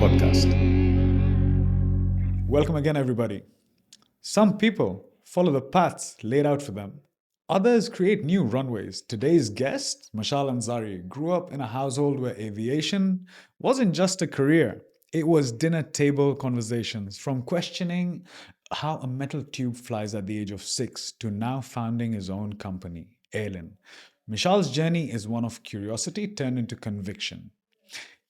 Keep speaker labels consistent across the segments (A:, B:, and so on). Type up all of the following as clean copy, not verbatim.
A: Podcast. Welcome again, everybody. Some people follow the paths laid out for them. Others create new runways. Today's guest, Mishal Anzari, grew up in a household where aviation wasn't just a career. It was dinner table conversations, from questioning how a metal tube flies at the age of 6 to now founding his own company, Airlin. Mishal's journey is one of curiosity turned into conviction.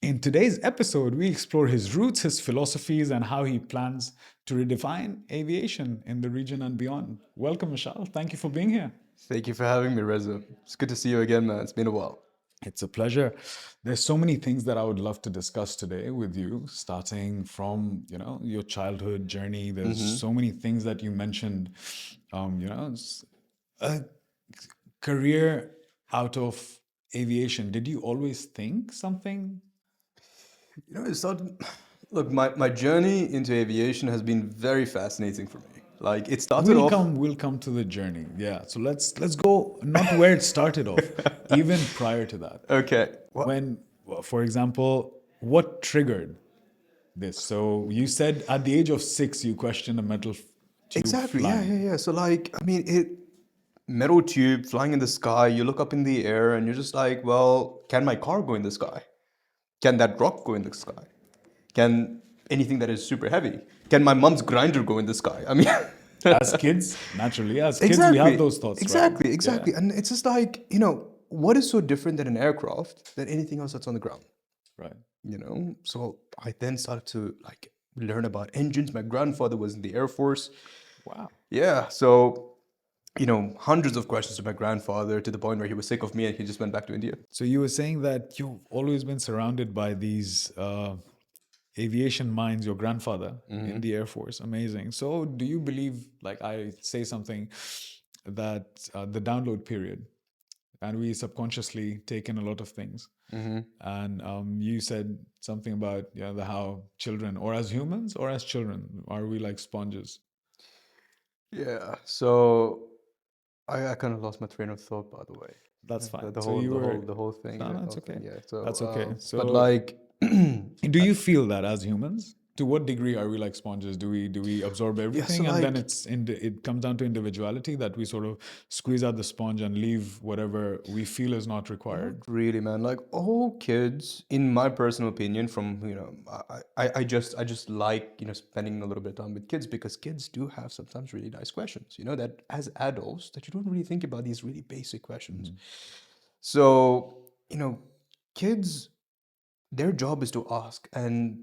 A: In today's episode, we explore his roots, his philosophies, and how he plans to redefine aviation in the region and beyond. Welcome, Mishal. Thank you for being here.
B: Thank you for having me, Reza. It's good to see you again, man. It's been a while.
A: It's a pleasure. There's so many things that I would love to discuss today with you, starting from, your childhood journey. There's so many things that you mentioned, a career out of aviation. Did you always think something?
B: It started. Look, my journey into aviation has been very fascinating for me. Like it started off.
A: We'll come to the journey. Yeah. So let's go not where it started off, even prior to that.
B: Okay.
A: For example, what triggered this? So you said at the age of 6 you questioned a metal tube
B: Exactly.
A: flying.
B: Yeah. So metal tube flying in the sky. You look up in the air and you're just like, well, can my car go in the sky? Can that rock go in the sky? Can anything that is super heavy? Can my mom's grinder go in the sky? I mean,
A: As kids, naturally, we have those thoughts.
B: Exactly.
A: Right?
B: And it's just like, what is so different than an aircraft than anything else that's on the ground?
A: Right.
B: So I then started to learn about engines. My grandfather was in the Air Force.
A: Wow.
B: Yeah. So, hundreds of questions to my grandfather to the point where he was sick of me and he just went back to India.
A: So you were saying that you've always been surrounded by these aviation minds, your grandfather in the Air Force. Amazing. So do you believe, like I say something, that the download period, and we subconsciously take in a lot of things. And you said something about how children, or as humans or as children, are we like sponges?
B: Yeah. So I kind of lost my train of thought, by the way.
A: That's fine.
B: The
A: So
B: whole
A: you
B: the
A: were...
B: whole the whole thing.
A: No,
B: the
A: that's
B: whole
A: okay.
B: thing, Yeah. So
A: That's okay.
B: but
A: So
B: like
A: do you feel that as humans? To what degree are we like sponges? Do we absorb everything, and then it comes down to individuality, that we sort of squeeze out the sponge and leave whatever we feel is not required?
B: Not really, man. Like all kids, in my personal opinion, I just like spending a little bit of time with kids because kids do have sometimes really nice questions. That as adults that you don't really think about these really basic questions. So kids, their job is to ask, and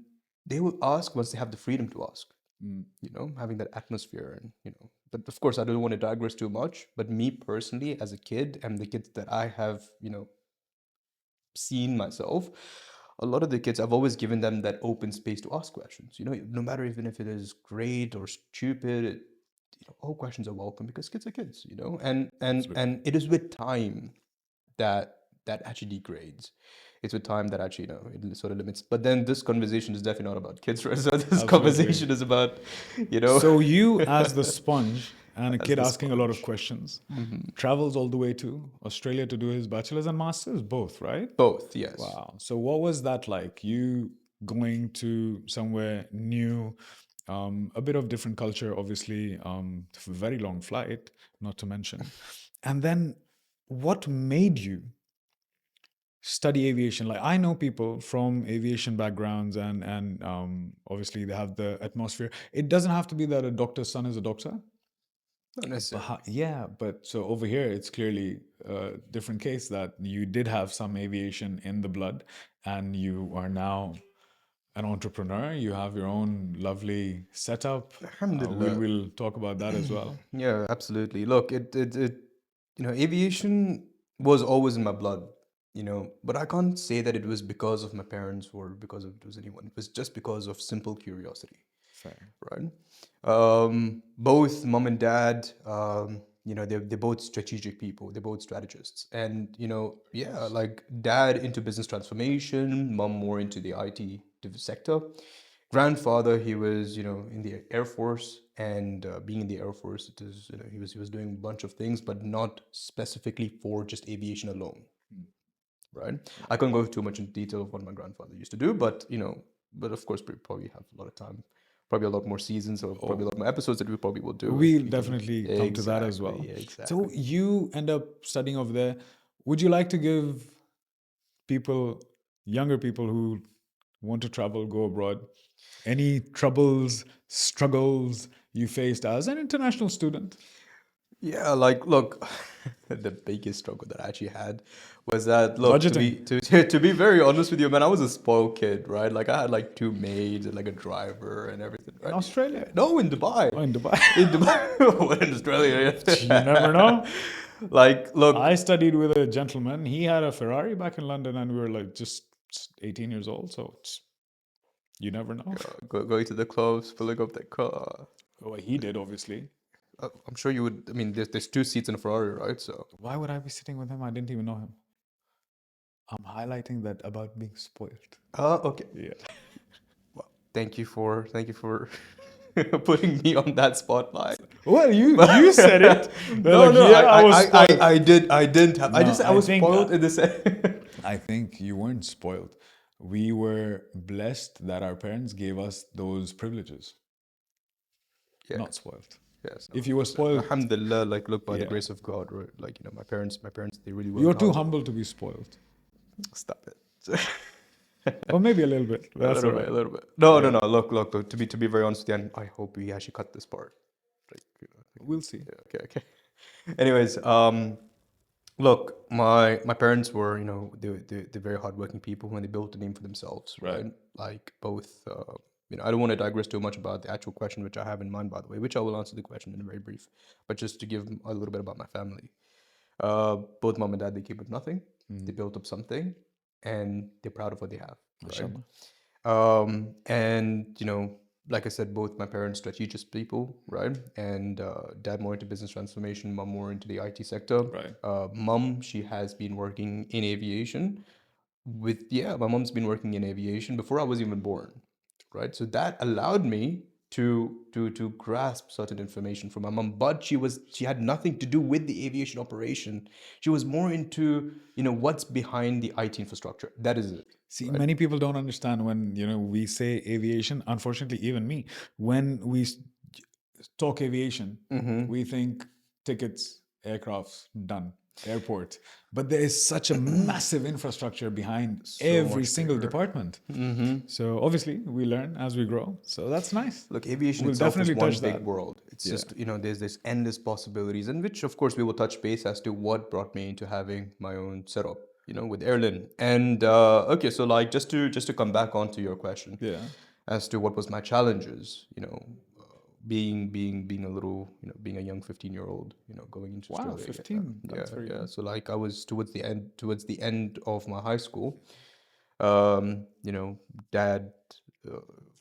B: they will ask once they have the freedom to ask. Having that atmosphere, and but of course I don't want to digress too much, but me personally as a kid and the kids that I have seen myself, a lot of the kids, I've always given them that open space to ask questions, no matter even if it is great or stupid. All questions are welcome because kids are kids, and it is with time that actually degrades. It's with time that actually it sort of limits. But then this conversation is definitely not about kids, right? So this conversation is about
A: So you, as the sponge and a
B: as
A: kid
B: the
A: asking a lot of
B: sponge.
A: questions, travels all the way to Australia to do his bachelor's and master's, both, right?
B: Both, yes.
A: Wow. So what was that like? You going to somewhere new, a bit of different culture, obviously, very long flight, not to mention. And then what made you study aviation? Like I know people from aviation backgrounds, and obviously they have the atmosphere. It doesn't have to be that a doctor's son is a doctor.
B: Not necessarily.
A: Yeah, but so over here it's clearly a different case, that you did have some aviation in the blood, and you are now an entrepreneur. You have your own lovely setup.
B: Alhamdulillah.
A: We'll talk about that as well.
B: Yeah, absolutely. Look, aviation was always in my blood, but I can't say that it was because of my parents or because of it was anyone. It was just because of simple curiosity.
A: Fair.
B: Right? Both mom and dad, they're both strategic people. They're both strategists, and like dad into business transformation, mom more into the IT sector. Grandfather, he was in the Air Force, and being in the Air Force, it is he was doing a bunch of things, but not specifically for just aviation alone. Right? I can't go too much into detail of what my grandfather used to do, but but of course we probably have a lot of time, probably a lot more seasons, or probably a lot more episodes that we probably will do. if
A: We'll
B: we can-
A: definitely come to that as well.
B: Exactly,
A: So
B: exactly.
A: you end up studying over there. Would you like to give people, younger people who want to travel, go abroad, any troubles, struggles you faced as an international student?
B: Yeah, like look, the biggest struggle that I actually had was that look,
A: Budgeting.
B: to be very honest with you, man, I was a spoiled kid, right? Like I had like two maids and like a driver and everything,
A: In
B: right?
A: Australia?
B: No, in Dubai.
A: Oh, in Dubai.
B: In Dubai, what in Australia?
A: You never know.
B: Like, look,
A: I studied with a gentleman. He had a Ferrari back in London, and we were like just 18 years old. So you never know.
B: going to the clubs, filling up that car.
A: Well, he did, obviously.
B: I'm sure you would. I mean, there's two seats in a Ferrari, right? So
A: Why would I be sitting with him? I didn't even know him. I'm highlighting that about being spoiled.
B: okay.
A: Yeah.
B: Well, thank you for putting me on that spotlight.
A: Well, you said it. They're
B: No,
A: like,
B: no,
A: yeah, I was spoiled.
B: I didn't have. I
A: No,
B: just said I
A: I
B: was
A: think,
B: spoiled in the sense.
A: I think you weren't spoiled. We were blessed that our parents gave us those privileges.
B: Yeah.
A: Not spoiled.
B: Yes.
A: If you were spoiled,
B: Alhamdulillah, like look, by the
A: Yeah.
B: grace of God, right? Like my parents, they really
A: you're
B: worked
A: too
B: hard.
A: humble to be spoiled.
B: Stop it.
A: Or maybe a little bit. That's all right.
B: A little bit. No, no, no. Look. To be very honest with you, and I hope we actually cut this part. Like,
A: We'll see.
B: yeah, okay. Anyways, look, my parents were, they're very hardworking people when they built a name for themselves, right?
A: Right.
B: Like both, I don't want to digress too much about the actual question which I have in mind, by the way, which I will answer the question in a very brief, but just to give a little bit about my family. Both mom and dad, they came with nothing. They built up something, and they're proud of what they have, right?
A: Mashallah.
B: And like I said, both my parents strategic people, right? And dad more into business transformation, mom more into the IT sector.
A: Right.
B: Mom, she has been working in aviation. My mom's been working in aviation before I was even born, right? So that allowed me to grasp certain information from my mom, but she had nothing to do with the aviation operation. She was more into what's behind the IT infrastructure. That is it.
A: See, many people don't understand when we say aviation. Unfortunately, even me, when we talk aviation, we think tickets, aircrafts, done, airport. But there is such a massive infrastructure behind every
B: much
A: single
B: bigger.
A: department. So obviously, we learn as we grow. So that's nice.
B: Look, aviation
A: We'll
B: itself is
A: definitely
B: one
A: touch
B: big
A: that.
B: world. It's just, there's this endless possibilities, and which of course we will touch base as to what brought me into having my own setup, with Airlin. And okay, so like just to come back onto your question,
A: Yeah.
B: as to what was my challenges, being a little, being a young 15-year-old, going into
A: Wow,
B: Australia.
A: 15. That's very
B: Yeah.
A: young.
B: So like I was towards the end of my high school. Dad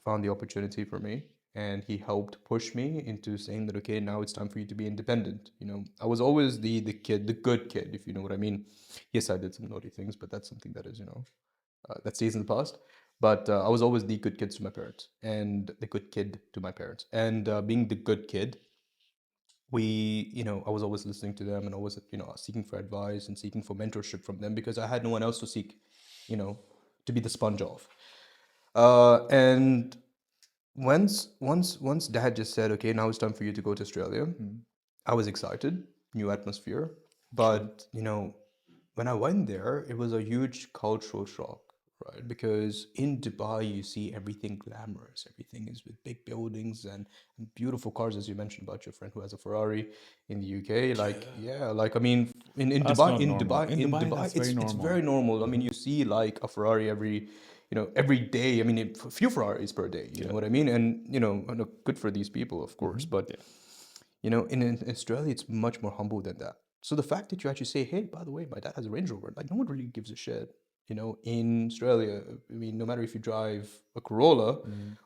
B: found the opportunity for me, and he helped push me into saying that, okay, now it's time for you to be independent. I was always the kid, the good kid, if you know what I mean. Yes, I did some naughty things, but that's something that is, that stays in the past. But I was always the good kid to my parents, and the good kid to my parents. And being the good kid, I was always listening to them, and always, seeking for advice and seeking for mentorship from them, because I had no one else to seek, to be the sponge of. And once dad just said, okay, now it's time for you to go to Australia, I was excited, new atmosphere. But, when I went there, it was a huge cultural shock, right? Because in Dubai, you see everything glamorous. Everything is with big buildings and beautiful cars, as you mentioned about your friend who has a Ferrari in the UK. Like, like, I mean, in
A: That's
B: Dubai,
A: not normal. In Dubai, that's very
B: it's
A: normal.
B: very normal. I mean, you see like a Ferrari every day. I mean, a few Ferraris per day. You know what I mean? And good for these people, of course. But in Australia, it's much more humble than that. So the fact that you actually say, hey, by the way, my dad has a Range Rover, like no one really gives a shit. In Australia, I mean, no matter if you drive a Corolla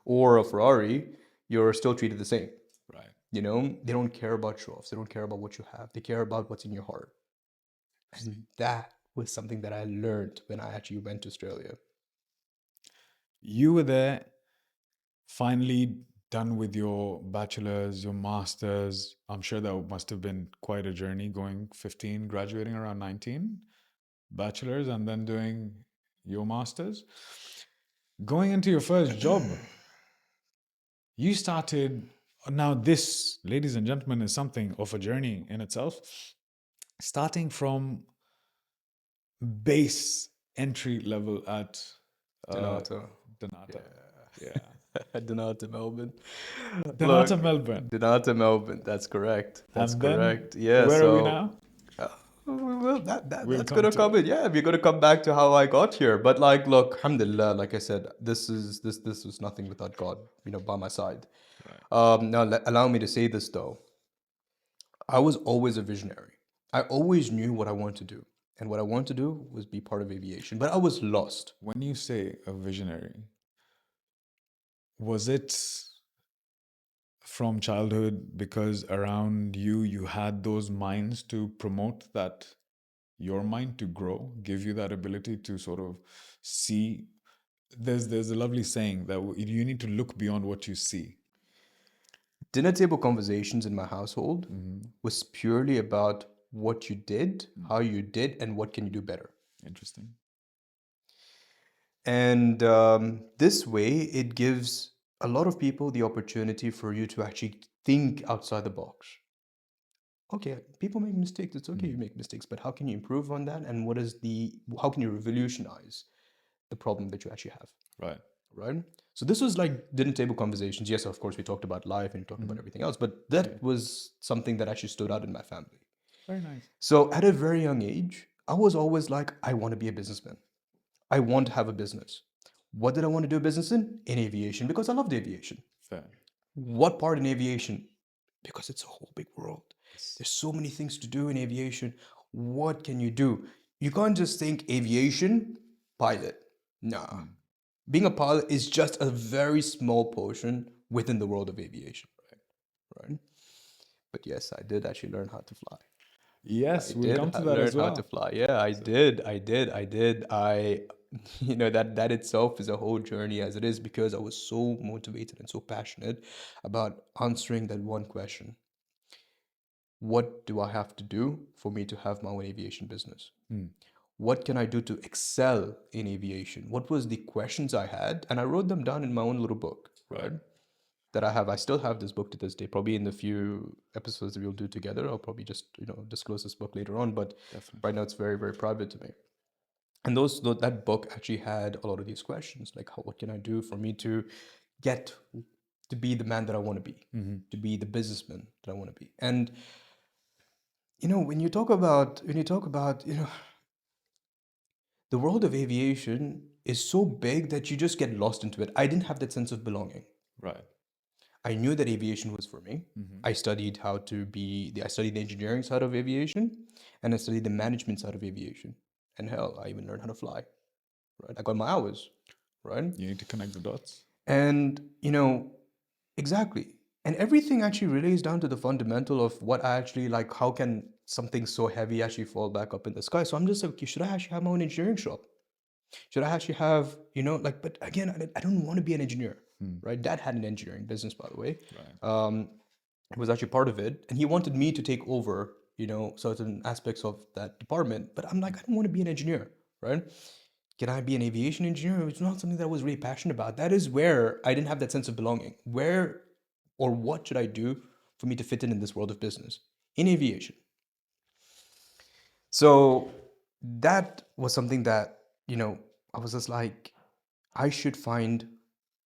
B: or a Ferrari, you're still treated the same.
A: Right.
B: They don't care about show-offs. They don't care about what you have. They care about what's in your heart. And that was something that I learned when I actually went to Australia.
A: You were there, finally done with your bachelor's, your master's. I'm sure that must have been quite a journey, going 15, graduating around 19, bachelor's, and then doing your master's. Going into your first job, you started. Now, this, ladies and gentlemen, is something of a journey in itself. Starting from base entry level at
B: Dnata.
A: Dnata. Yeah.
B: Dnata, Melbourne.
A: Dnata, Melbourne.
B: Dnata, Melbourne. That's correct. That's
A: And then,
B: correct. Yeah.
A: where are we
B: So,
A: now?
B: uh, well,
A: We'll
B: that's
A: come
B: gonna
A: to
B: come
A: it.
B: in. Yeah, we're gonna come back to how I got here. But like, look, alhamdulillah, like I said, this was nothing without God, by my side. Now, allow me to say this though. I was always a visionary. I always knew what I wanted to do. And what I wanted to do was be part of aviation. But I was lost.
A: When you say a visionary, was it from childhood because around you had those minds to promote that, your mind to grow, give you that ability to sort of see? There's a lovely saying that you need to look beyond what you see.
B: Dinner table conversations in my household was purely about what you did, how you did, and what can you do better.
A: Interesting.
B: And this way, it gives a lot of people the opportunity for you to actually think outside the box. Okay, people make mistakes. It's okay you make mistakes, but how can you improve on that? And how can you revolutionize the problem that you actually have?
A: Right.
B: Right? So this was like dinner table conversations. Yes, of course, we talked about life and we talked about everything else, but that was something that actually stood out in my family.
A: Very nice.
B: So at a very young age, I was always like, I want to be a businessman. I want to have a business. What did I want to do a business in? In aviation, because I loved aviation.
A: Fair.
B: What part in aviation? Because it's a whole big world. There's so many things to do in aviation. What can you do? You can't just think aviation, pilot. Nah. Being a pilot is just a very small portion within the world of aviation. Right? But yes, I did actually learn how to fly.
A: Yes,
B: I
A: we'll
B: did
A: come to that
B: learn
A: as
B: how to
A: well.
B: fly. Yeah, I did. That itself is a whole journey as it is, because I was so motivated and so passionate about answering that one question. What do I have to do for me to have my own aviation business? What can I do to excel in aviation? What was the questions I had? And I wrote them down in my own little book, right? That I have. I still have this book to this day. Probably in the few episodes that we'll do together, I'll probably just disclose this book later on. But right now, it's very, very private to me. And that book actually had a lot of these questions, like what can I do for me to get to be the man that I want to be, to be the businessman that I want to be. And when you talk about the world of aviation is so big that you just get lost into it. I didn't have that sense of belonging.
A: Right.
B: I knew that aviation was for me. I studied I studied the engineering side of aviation, and I studied the management side of aviation. And hell, I even learned how to fly. Right? I got my hours. Right?
A: You need to connect the dots.
B: And exactly. And everything actually relates down to the fundamental of what I actually like. How can something so heavy actually fall back up in the sky? So I'm just like, okay, should I actually have my own engineering shop? Should I actually have, but again, I don't want to be an engineer, right? Dad had an engineering business, by the way.
A: Right.
B: It was actually part of it. And he wanted me to take over, certain aspects of that department. But I'm like, I don't want to be an engineer, right? Can I be an aviation engineer? It's not something that I was really passionate about. That is where I didn't have that sense of belonging. Where or what should I do for me to fit in this world of business? In aviation. So that was something that, I was just like, I should find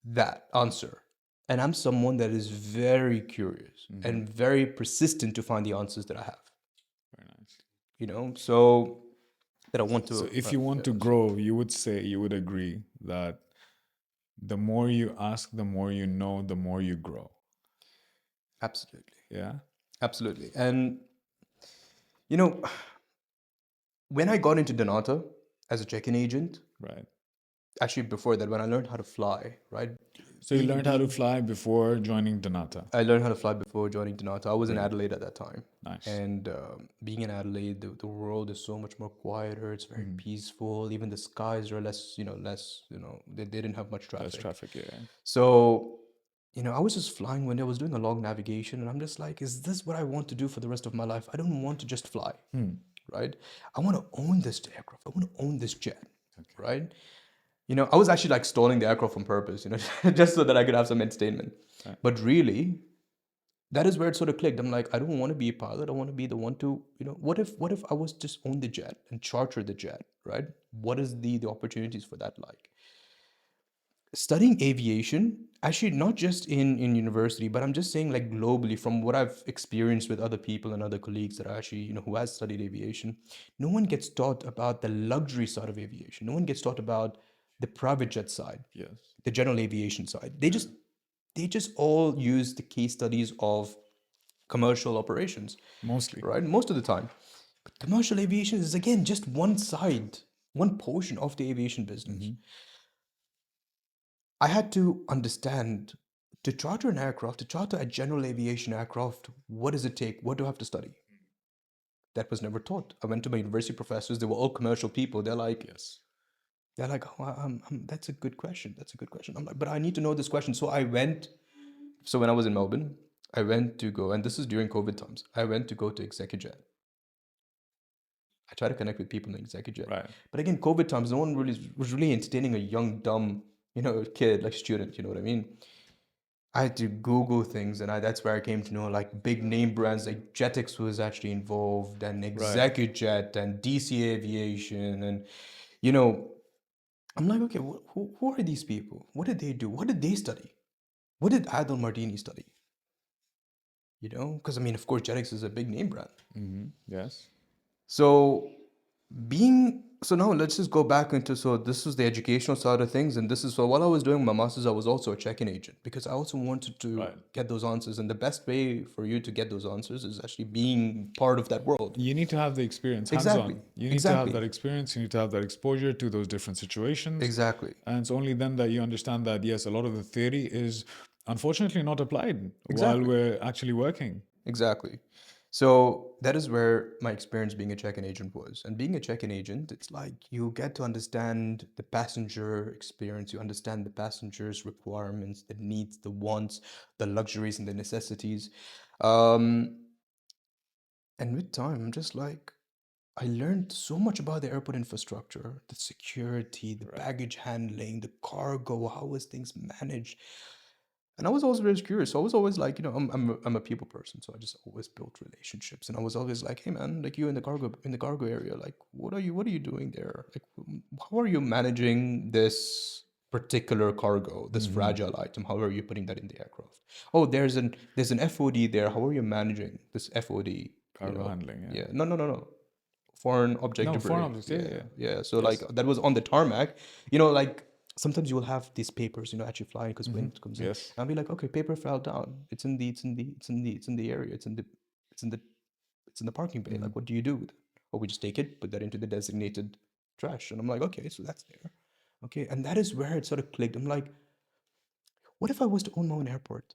B: that answer. And I'm someone that is very curious and very persistent to find the answers that I have.
A: Very nice.
B: So that I want to.
A: So if you want to grow, you would agree that the more you ask, the more you know, the more you grow.
B: Absolutely.
A: Yeah.
B: Absolutely. And, when I got into Dnata as a check-in agent,
A: Right.
B: actually before that, when I learned how to fly, right?
A: So you learned how to fly before joining Dnata.
B: I learned how to fly before joining Dnata. I was in Adelaide at that time.
A: Nice.
B: And being in Adelaide, the world is so much more quieter. It's very peaceful. Even the skies are less, they didn't have much traffic.
A: Less traffic, yeah.
B: So, I was just flying when I was doing a long navigation, and I'm just like, is this what I want to do for the rest of my life? I don't want to just fly, right? I want to own this aircraft. I want to own this jet, right? I was actually like stalling the aircraft on purpose, just so that I could have some entertainment.
A: Right.
B: But really, that is where it sort of clicked. I'm like, I don't want to be a pilot. I want to be the one to, what if I was just own the jet and charter the jet, right? What is the opportunities for that like? Studying aviation, actually not just in university, but I'm just saying like globally from what I've experienced with other people and other colleagues that are actually, who has studied aviation, no one gets taught about the luxury side of aviation. No one gets taught about the private jet side,
A: Yes.
B: the general aviation side. They just all use the case studies of commercial operations,
A: Mostly.
B: right? Most of the time. But commercial aviation is again just one side, one portion of the aviation business. I had to understand to charter an aircraft, to charter a general aviation aircraft, what does it take? What do I have to study? That was never taught. I went to my university professors, they were all commercial people.
A: Yes.
B: They're like, oh, that's a good question. That's a good question. I'm like, but I need to know this question. So when I was in Melbourne, I went to go, and this is during COVID times, I went to go to Executive. I try to connect with people in Executive.
A: Right.
B: But again, COVID times, no one really was really entertaining a young, dumb, kid, like student, you know what I mean? I had to Google things, and that's where I came to know like big name brands like Jetex was actually involved, and
A: Right.
B: Execujet, and DC Aviation, and you know, I'm like, okay, who are these people? What did they do? What did they study? What did Adel Mardini study? Because I mean, of course, Jetex is a big name brand.
A: Yes.
B: So now let's just go back into, so this was the educational side of things, and this is, so while I was doing my masters, I was also a check-in agent because I also wanted to
A: Right.
B: get those answers, and the best way for you to get those answers is actually being part of that world.
A: You need to have the experience,
B: Exactly.
A: hands-on. You need to have
B: Exactly.
A: that experience. You need to have that exposure to those different situations.
B: Exactly.
A: And it's only then that you understand that, yes, a lot of the theory is unfortunately not applied while
B: Exactly.
A: we're actually working.
B: Exactly. So that is where my experience being a check-in agent was. And being a check-in agent, it's like you get to understand the passenger experience, you understand the passenger's requirements, the needs, the wants, the luxuries, and the necessities. Um, and with time, I'm just like, I learned so much about the airport infrastructure, the security, the baggage handling, the cargo, how is things managed. And I was always very curious. So I was always like, I'm a people person, so I just always built relationships. And I was always like, hey man, like you in the cargo area, like what are you doing there? Like how are you managing this particular cargo, this fragile item? How are you putting that in the aircraft? Oh, there's an FOD there. How are you managing this FOD?
A: Cargo handling, yeah.
B: Yeah. No. Foreign object
A: No, foreign
B: debris.
A: objects, yeah.
B: Yeah. So
A: Yes.
B: like that was on the tarmac. Like sometimes you will have these papers, actually flying because wind comes in.
A: Yes.
B: I'll be like, okay, paper fell down. It's in the area. It's in the parking bay. Like, what do you do with it? Or we just take it, put that into the designated trash. And I'm like, okay, so that's there. Okay, and that is where it sort of clicked. I'm like, what if I was to own my own airport?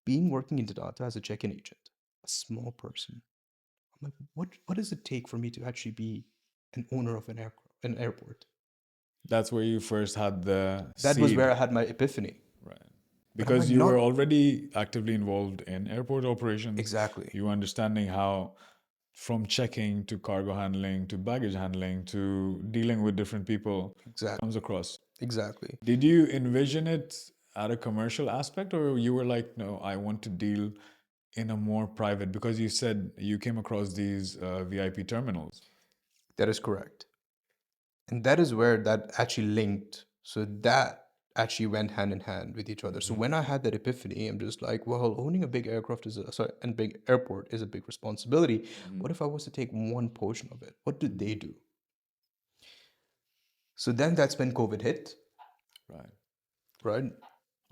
B: Working in Dnata as a check-in agent, a small person. I'm like, what does it take for me to actually be an owner of an airport?
A: That's where you first had the
B: That was where I
A: seed.
B: had my epiphany.
A: Right.
B: But I'm like,
A: Because you
B: not
A: were already actively involved in airport operations.
B: exactly.
A: You were understanding how, from checking to cargo handling to baggage handling to dealing with different people, comes across.
B: Exactly.
A: Did you envision it at a commercial aspect, or you were like, no, I want to deal in a more private? Because you said you came across these VIP terminals.
B: That is correct. And that is where that actually linked. So that actually went hand in hand with each other. So when I had that epiphany, I'm just like, well, owning a big aircraft and big airport is a big responsibility. What if I was to take one portion of it? What did they do? So then that's when COVID hit,
A: Right.
B: right?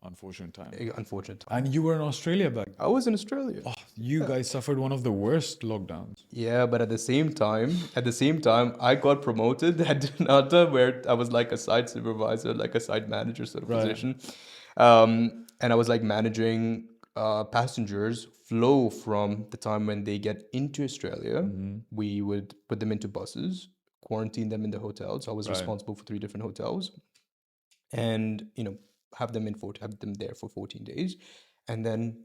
A: Unfortunate time.
B: Unfortunate time.
A: And you were in Australia back then.
B: I was in Australia.
A: Oh, you guys suffered one of the worst lockdowns.
B: Yeah, but at the same time, I got promoted at Dnata, where I was like a site supervisor, like a site manager sort of
A: Right.
B: position, and I was like managing passengers flow from the time when they get into Australia. We would put them into buses, quarantine them in the hotels. I was
A: Right.
B: responsible for 3 different hotels, and have them there for 14 days, and then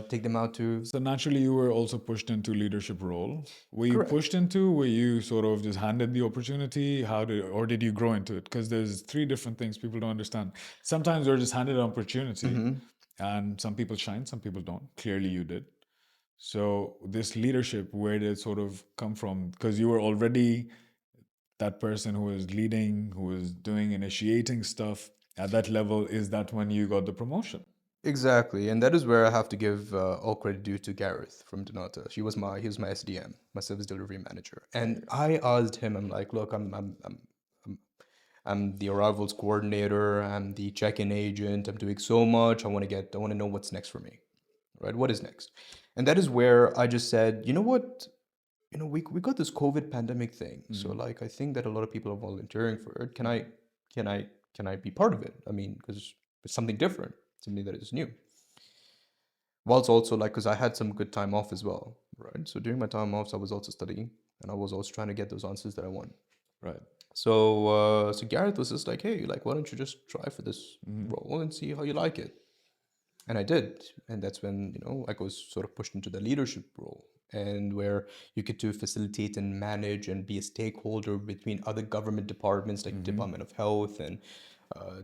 B: take them out to.
A: So naturally, you were also pushed into leadership role. Were you
B: Correct.
A: pushed into? Were you sort of just handed the opportunity? Or did you grow into it? Because there's three different things people don't understand. Sometimes you're just handed an opportunity, and some people shine, some people don't. Clearly, you did. So this leadership, where did it sort of come from? Because you were already that person who was leading, who was doing, initiating stuff at that level. Is that when you got the promotion?
B: Exactly, and that is where I have to give all credit due to Gareth from Dnata. He was my SDM, my service delivery manager, and I asked him, I'm like, look, I'm the arrivals coordinator, I'm the check-in agent, I'm doing so much, I want to know what's next for me, right? What is next? And that is where I just said, you know what, we got this COVID pandemic thing, so like I think that a lot of people are volunteering for it. Can I, can I be part of it? I mean, because it's something different, something that is new. Whilst also like, because I had some good time off as well, right? So during my time off, I was also studying, and I was also trying to get those answers that I want.
A: Right.
B: So Gareth was just like, hey, like, why don't you just try for this role and see how you like it? And I did, and that's when I was sort of pushed into the leadership role, and where you get to facilitate and manage and be a stakeholder between other government departments like Department of Health and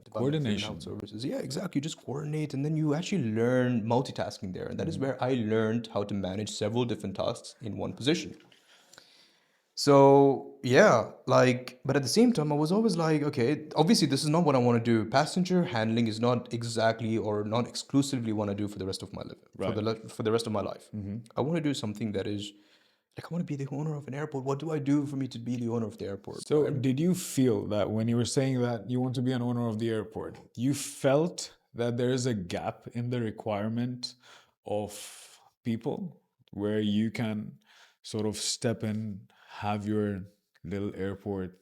B: Department of Food and Health
A: Coordination.
B: Services. Yeah, exactly. You just coordinate, and then you actually learn multitasking there, and that is where I learned how to manage several different tasks in one position. So yeah, like, but at the same time, I was always like, okay, obviously this is not what I want to do. Passenger handling is not exactly or not exclusively what I do for the rest of my life,
A: Right.
B: for the rest of my life. I want to do something that is like, I want to be the owner of an airport. What do I do for me to be the owner of the airport,
A: So,
B: right?
A: did you feel that when you were saying that you want to be an owner of the airport, you felt that there is a gap in the requirement of people where you can sort of step in, have your little airport?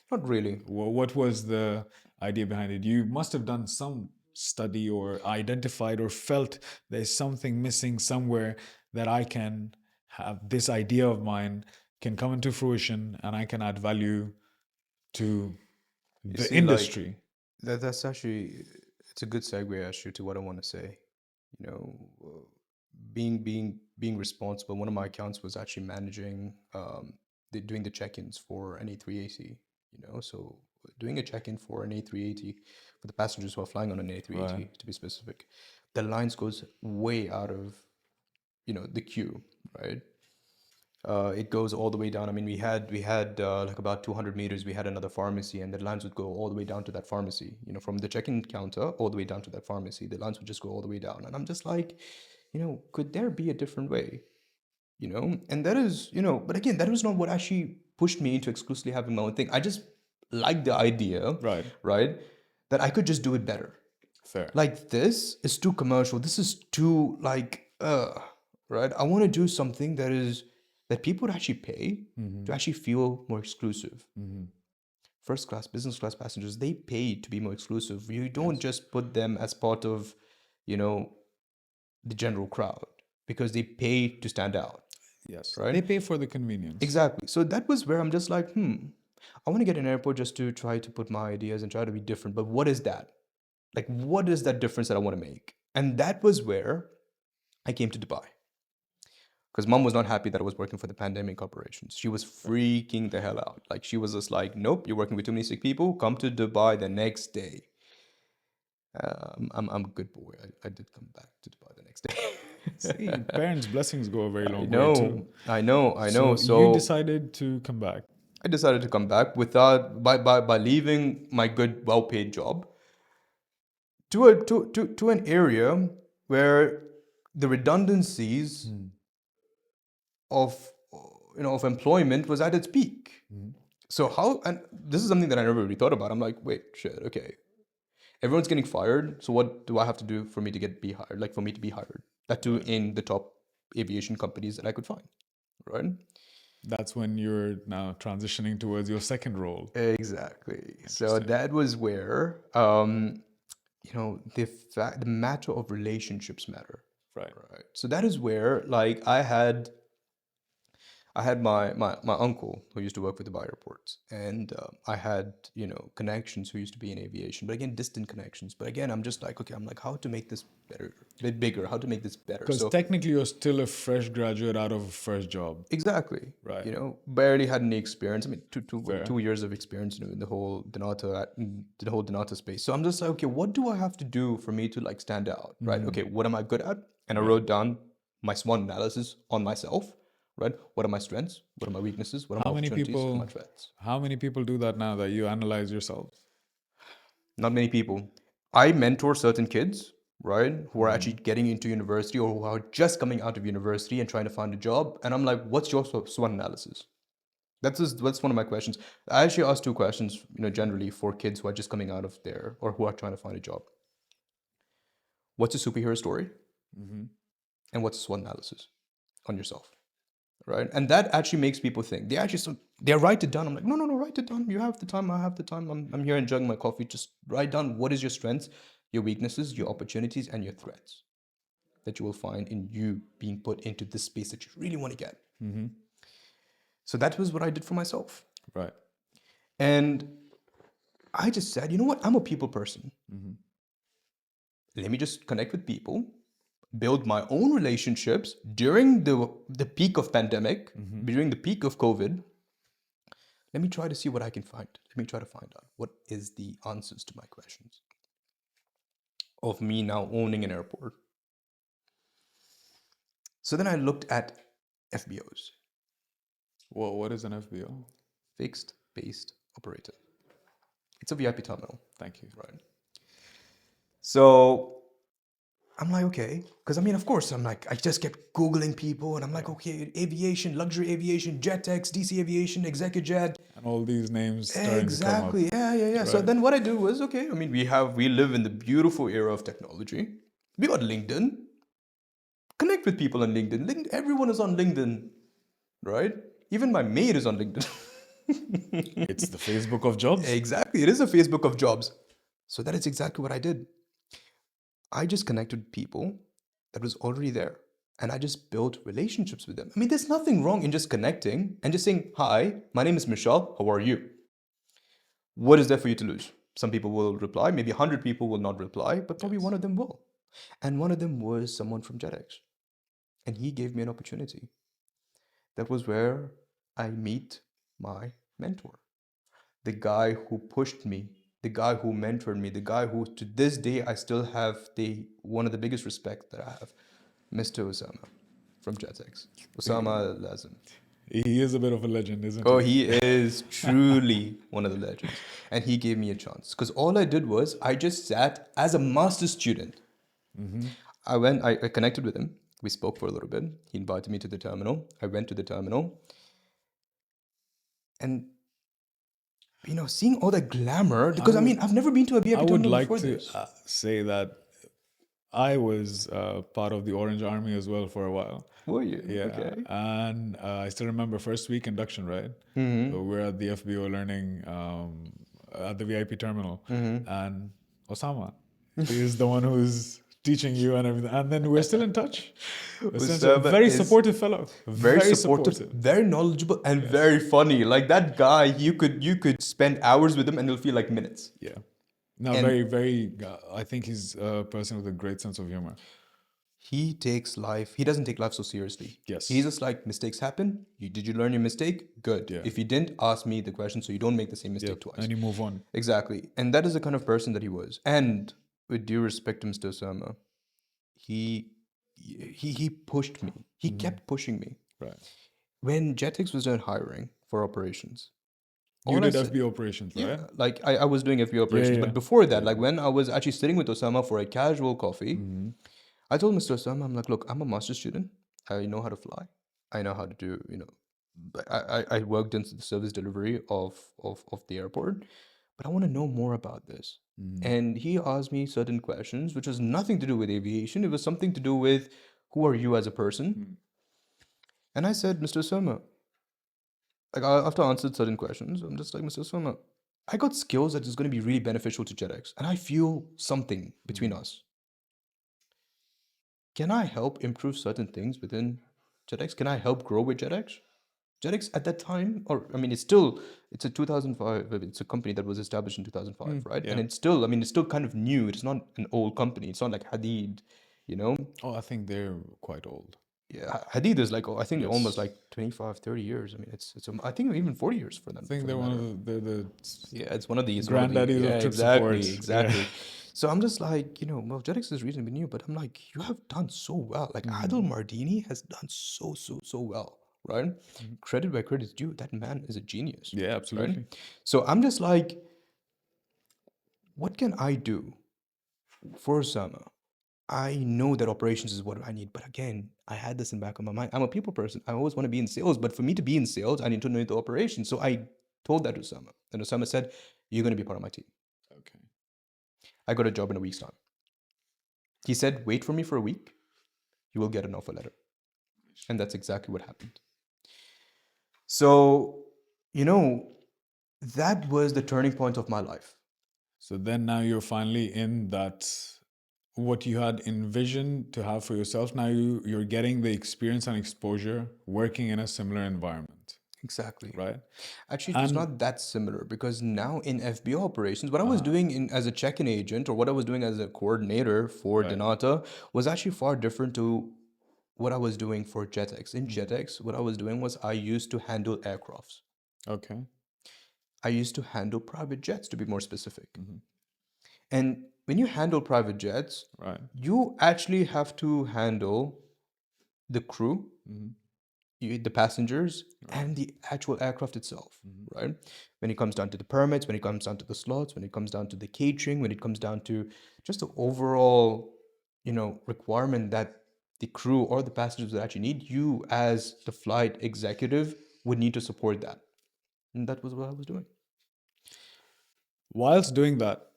B: Not really.
A: What was the idea behind it? You must have done some study or identified or felt there's something missing somewhere that I can have this idea of mine can come into fruition and I can add value to
B: You
A: the
B: see, like
A: industry.
B: that's actually it's a good segue actually to what I want to say. You know, being responsible. One of my accounts was actually managing doing the check-ins for an A380. So doing a check-in for an A380 for the passengers who are flying on an
A: Right.
B: A380 to be specific, the lines goes way out of the queue, right? It goes all the way down. I mean, we had like about 200 meters. We had another pharmacy, and the lines would go all the way down to that pharmacy. From the check-in counter all the way down to that pharmacy, the lines would just go all the way down. And I'm just like, could there be a different way? And that is, but again, that was not what actually pushed me into exclusively having my own thing. I just like the idea,
A: Right.
B: right, that I could just do it better.
A: Fair.
B: Like this is too commercial. This is too like right? I want to do something that people would actually pay to actually feel more exclusive. First class, business class passengers, they pay to be more exclusive. You don't just put them as part of, you know, the general crowd because they pay to stand out,
A: Yes.
B: right?
A: They pay for the convenience.
B: Exactly. So that was where I'm just like, I want to get an airport just to try to put my ideas and try to be different. But what is that? Like, what is that difference that I want to make? And that was where I came to Dubai. Because mom was not happy that I was working for the pandemic operations. She was freaking the hell out. Like, she was just like, nope, you're working with too many sick people. Come to Dubai the next day. I'm a good boy. I did come back to Dubai the next day.
A: See, parents' blessings go a very
B: I
A: long way too.
B: know, I know, I know.
A: So you
B: So
A: decided to come back.
B: I decided to come back without by leaving my good, well-paid job to an area where the redundancies of of employment was at its peak. So how, and this is something that I never really thought about. I'm like, wait, shit, okay. Everyone's getting fired. So what do I have to do for me to be hired? Like for me to be hired. That too in the top aviation companies that I could find. Right?
A: That's when you're now transitioning towards your second role.
B: Exactly. So
A: Interesting.
B: that was where the matter of relationships matter.
A: Right.
B: Right. So that is where like I had I had my uncle who used to work with the airports, and I had connections who used to be in aviation, but again distant connections. But again, I'm just like, okay, I'm like, how to make this better, a bit bigger, how to make this better.
A: Because
B: So
A: technically you're still a fresh graduate out of a first job.
B: exactly,
A: Right.
B: barely had any experience. I mean,
A: Fair.
B: 2 years of experience, in the whole Dnata space. So I'm just like, okay, what do I have to do for me to like stand out, right? Okay, what am I good at? And I wrote down my SWOT analysis on myself, right? What are my strengths? What are my weaknesses? What are
A: How
B: my
A: many
B: opportunities? What are my
A: people?
B: threats?
A: How many people do that now that you analyze yourself?
B: Not many people. I mentor certain kids, right, who are actually getting into university or who are just coming out of university and trying to find a job. And I'm like, what's your SWOT analysis? That's one of my questions. I actually ask two questions, generally for kids who are just coming out of there or who are trying to find a job. What's a superhero story? And what's a SWOT analysis on yourself? Right? And that actually makes people think. They write it down. I'm like, no, write it down. You have the time. I have the time. I'm here enjoying my coffee. Just write down what is your strengths, your weaknesses, your opportunities, and your threats that you will find in you being put into this space that you really want to get. So that was what I did for myself.
A: Right.
B: And I just said, you know what? I'm a people person. Let me just connect with people, build my own relationships during the peak of pandemic, during the peak of COVID. Let me try to see what I can find. Let me try to find out what is the answers to my questions of me now owning an airport. So then I looked at FBOs,
A: Well, what is an FBO?
B: fixed based operator. It's a VIP terminal,
A: Thank you.
B: right? So I'm like, okay, because I mean, of course, I'm like, I just kept Googling people and I'm like, okay, aviation, luxury aviation, Jetex, DC Aviation, Executive.
A: And all these names starting to come up.
B: Exactly. Yeah. So
A: Right.
B: then what I do was, okay, I mean, we live in the beautiful era of technology. We got LinkedIn. Connect with people on LinkedIn. Everyone is on LinkedIn, right? Even my maid is on LinkedIn.
A: It's the Facebook of jobs.
B: Exactly. It is a Facebook of jobs. So that is exactly what I did. I just connected with people that was already there. And I just built relationships with them. I mean, there's nothing wrong in just connecting and just saying, hi, my name is Mishal. How are you? What is there for you to lose? Some people will reply. Maybe 100 people will not reply, but probably one of them will. And one of them was someone from Jetex. And he gave me an opportunity. That was where I meet my mentor. The guy who pushed me, the guy who mentored me, the guy who to this day I still have one of the biggest respect that I have, Mr. Osama from Jetex. Osama Lazim.
A: He is a bit of a legend, isn't
B: Oh,
A: he?
B: he is truly one of the legends. And he gave me a chance. Because all I did was I just sat as a master's student. I connected with him. We spoke for a little bit. He invited me to the terminal. I went to the terminal. And seeing all that glamour, because I mean, I've never been to a
A: I
B: VIP
A: would
B: terminal
A: like
B: before
A: to
B: this.
A: say that I was part of the Orange Army as well for a while.
B: Were you?
A: Yeah,
B: Okay.
A: and I still remember first week induction, right? So we're at the FBO learning at the VIP terminal, and Osama is the one who's teaching you and everything. And then we're still in touch. Essentially, a
B: Osama
A: very
B: is
A: supportive fellow,
B: very
A: very
B: supportive,
A: supportive.
B: very knowledgeable, and very funny. Like that guy, you could spend hours with him and it'll feel like minutes.
A: Yeah. No,
B: And
A: very, very. I think he's a person with a great sense of humor.
B: he doesn't take life so seriously.
A: Yes.
B: He's just like, mistakes happen. Did you learn your mistake? Good.
A: Yeah.
B: If you didn't, ask me the question so you don't make the same mistake twice.
A: And you move on.
B: Exactly. And that is the kind of person that he was. And with due respect to Mr. Osama, he pushed me. He kept pushing me.
A: Right.
B: When Jetex was done hiring for operations,
A: You
B: all I
A: did
B: said,
A: FB operations, right?
B: yeah, like I was doing FB operations,
A: yeah.
B: but before that, like when I was actually sitting with Osama for a casual coffee, I told Mr. Osama, I'm like, look, I'm a master's student. I know how to fly. I know how to do, I worked in the service delivery of the airport, but I want to know more about this. And he asked me certain questions, which was nothing to do with aviation. It was something to do with who are you as a person? And I said, Mr. Osama, like after I answered certain questions, I'm just like, Mr. Osama, I got skills that is going to be really beneficial to Jetex, and I feel something between us. Can I help improve certain things within Jetex? Can I help grow with Jetex? Jetex at that time, or I mean, it's a 2005. It's a company that was established in 2005, right?
A: Yeah.
B: And it's still, I mean, it's still kind of new. It's not an old company. It's not like Hadid, you know.
A: Oh, I think they're quite old.
B: Yeah, Hadid is like, I think almost
A: Yes.
B: like 25, 30 years. I mean, I think even 40 years for
A: I
B: them,
A: think
B: for
A: they're
B: the
A: one
B: matter.
A: of the
B: Yeah, it's one of the,
A: granddaddies
B: yeah,
A: of trip support.
B: exactly,
A: Yeah.
B: exactly. So I'm just like, well, Jetex is reasonably new, but I'm like, you have done so well. Like Adil Mardini has done so well, right? Credit where credit's due. That man is a genius,
A: Yeah,
B: right?
A: absolutely.
B: So I'm just like, what can I do for Osama? I know that operations is what I need, but again, I had this in the back of my mind. I'm a people person. I always want to be in sales, but for me to be in sales, I need to know the operations. So I told that to Osama, and Osama said, "You're going to be part of my team."
A: Okay.
B: I got a job in a week's time. He said, "Wait for me for a week. You will get an offer letter," and that's exactly what happened. So, you know, that was the turning point of my life.
A: So then now you're finally in that what you had envisioned to have for yourself. Now you're getting the experience and exposure working in a similar environment,
B: Exactly.
A: right?
B: Actually, it was
A: And
B: not that similar because now in FBO operations, what I was doing as a check-in agent or what I was doing as a coordinator for
A: right.
B: Dnata was actually far different to what I was doing for Jetex. In Jetex, what I was doing was I used to handle aircrafts.
A: Okay.
B: I used to handle private jets, to be more specific. And when you handle private jets,
A: Right.
B: you actually have to handle the crew, the passengers, and the actual aircraft itself, right? When it comes down to the permits, when it comes down to the slots, when it comes down to the catering, when it comes down to just the overall, requirement that the crew or the passengers would actually need, you as the flight executive would need to support that. And that was what I was doing.
A: Whilst doing that,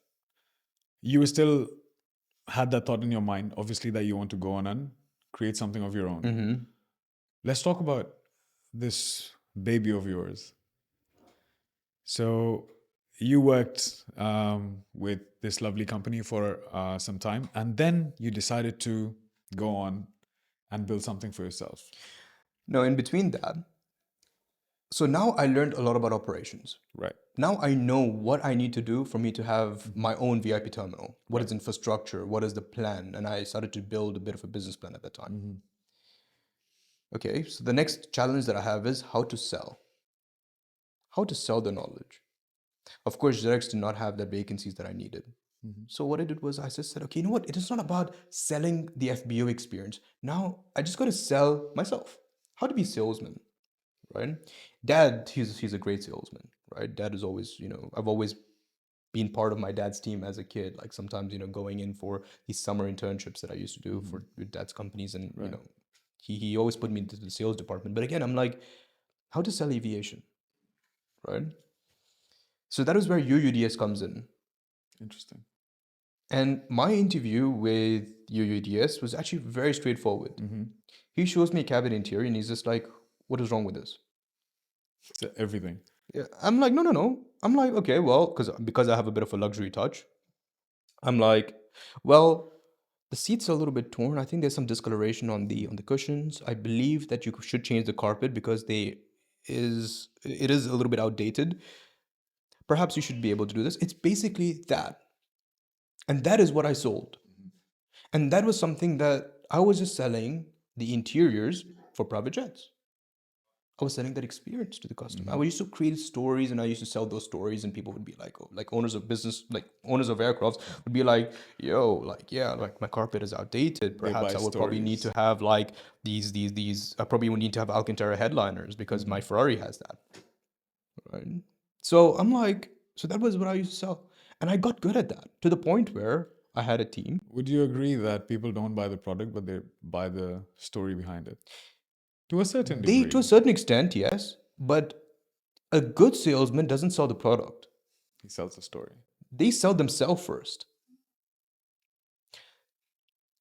A: you were still had that thought in your mind, obviously, that you want to go on and create something of your own. Let's talk about this baby of yours. So you worked with this lovely company for some time, and then you decided to go on and build something for yourself.
B: Now, in between that, so now I learned a lot about operations.
A: Right.
B: Now I know what I need to do for me to have my own VIP terminal. What is infrastructure? What is the plan? And I started to build a bit of a business plan at that time. Okay, so the next challenge that I have is how to sell. How to sell the knowledge. Of course, Xerox did not have the vacancies that I needed. So what I did was I just said, okay, you know what? It is not about selling the FBO experience. Now I just got to sell myself. How to be a salesman, right? Dad, he's a great salesman, right? Dad is always, I've always been part of my dad's team as a kid. Like sometimes, going in for these summer internships that I used to do for with dad's companies, and he always put me into the sales department. But again, I'm like, how to sell aviation, right? So that is where UUDS comes in.
A: Interesting.
B: And my interview with UUDS was actually very straightforward. He shows me a cabin interior and he's just like, what is wrong with this?
A: So everything.
B: Yeah, I'm like, no. I'm like, okay, well, because I have a bit of a luxury touch. I'm like, well, the seats are a little bit torn. I think there's some discoloration on the cushions. I believe that you should change the carpet because it is a little bit outdated. Perhaps you should be able to do this. It's basically that. And that is what I sold. And that was something that I was just selling the interiors for private jets. I was selling that experience to the customer. I used to create stories and I used to sell those stories, and people would be like, oh, like owners of business, like owners of aircrafts would be like, yo, like, yeah, like my carpet is outdated.
A: They
B: Perhaps
A: buy
B: I would probably need to
A: stories.
B: have like these, I probably would need to have Alcantara headliners because my Ferrari has that. Right. So I'm like, so that was what I used to sell. And I got good at that to the point where I had a team.
A: Would you agree that people don't buy the product, but they buy the story behind it? To a certain
B: They, to a
A: degree,
B: certain extent, yes, but a good salesman doesn't sell the product.
A: he sells the story.
B: They sell themselves first.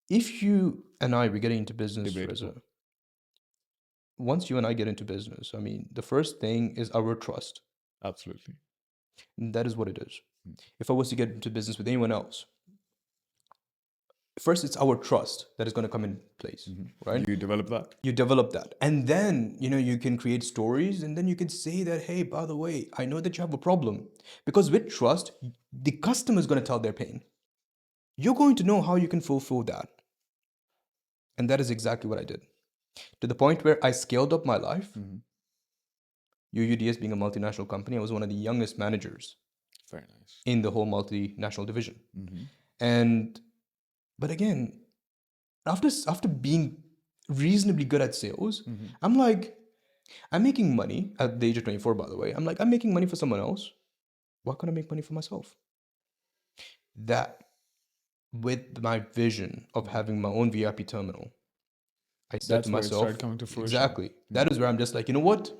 B: If you and I, we're getting into business,
A: Debatable.
B: Reza, once you and I get into business, I mean, the first thing is our trust.
A: Absolutely.
B: And that is what it is. If I was to get into business with anyone else, first it's our trust that is going to come in place, right?
A: You develop that.
B: You develop that, and then you can create stories, and then you can say that, hey, by the way, I know that you have a problem, because with trust, the customer is going to tell their pain. You're going to know how you can fulfill that, and that is exactly what I did, to the point where I scaled up my life. UUDS being a multinational company, I was one of the youngest managers
A: Very nice.
B: in the whole multinational division. And but again, after being reasonably good at sales, I'm like, I'm making money at the age of 24, by the way. I'm like, I'm making money for someone else. Why can't I make money for myself? That, with my vision of having my own VIP terminal, I said
A: That's
B: to
A: where it
B: myself,
A: started coming to fruition.
B: exactly. That is where I'm just like, you know what?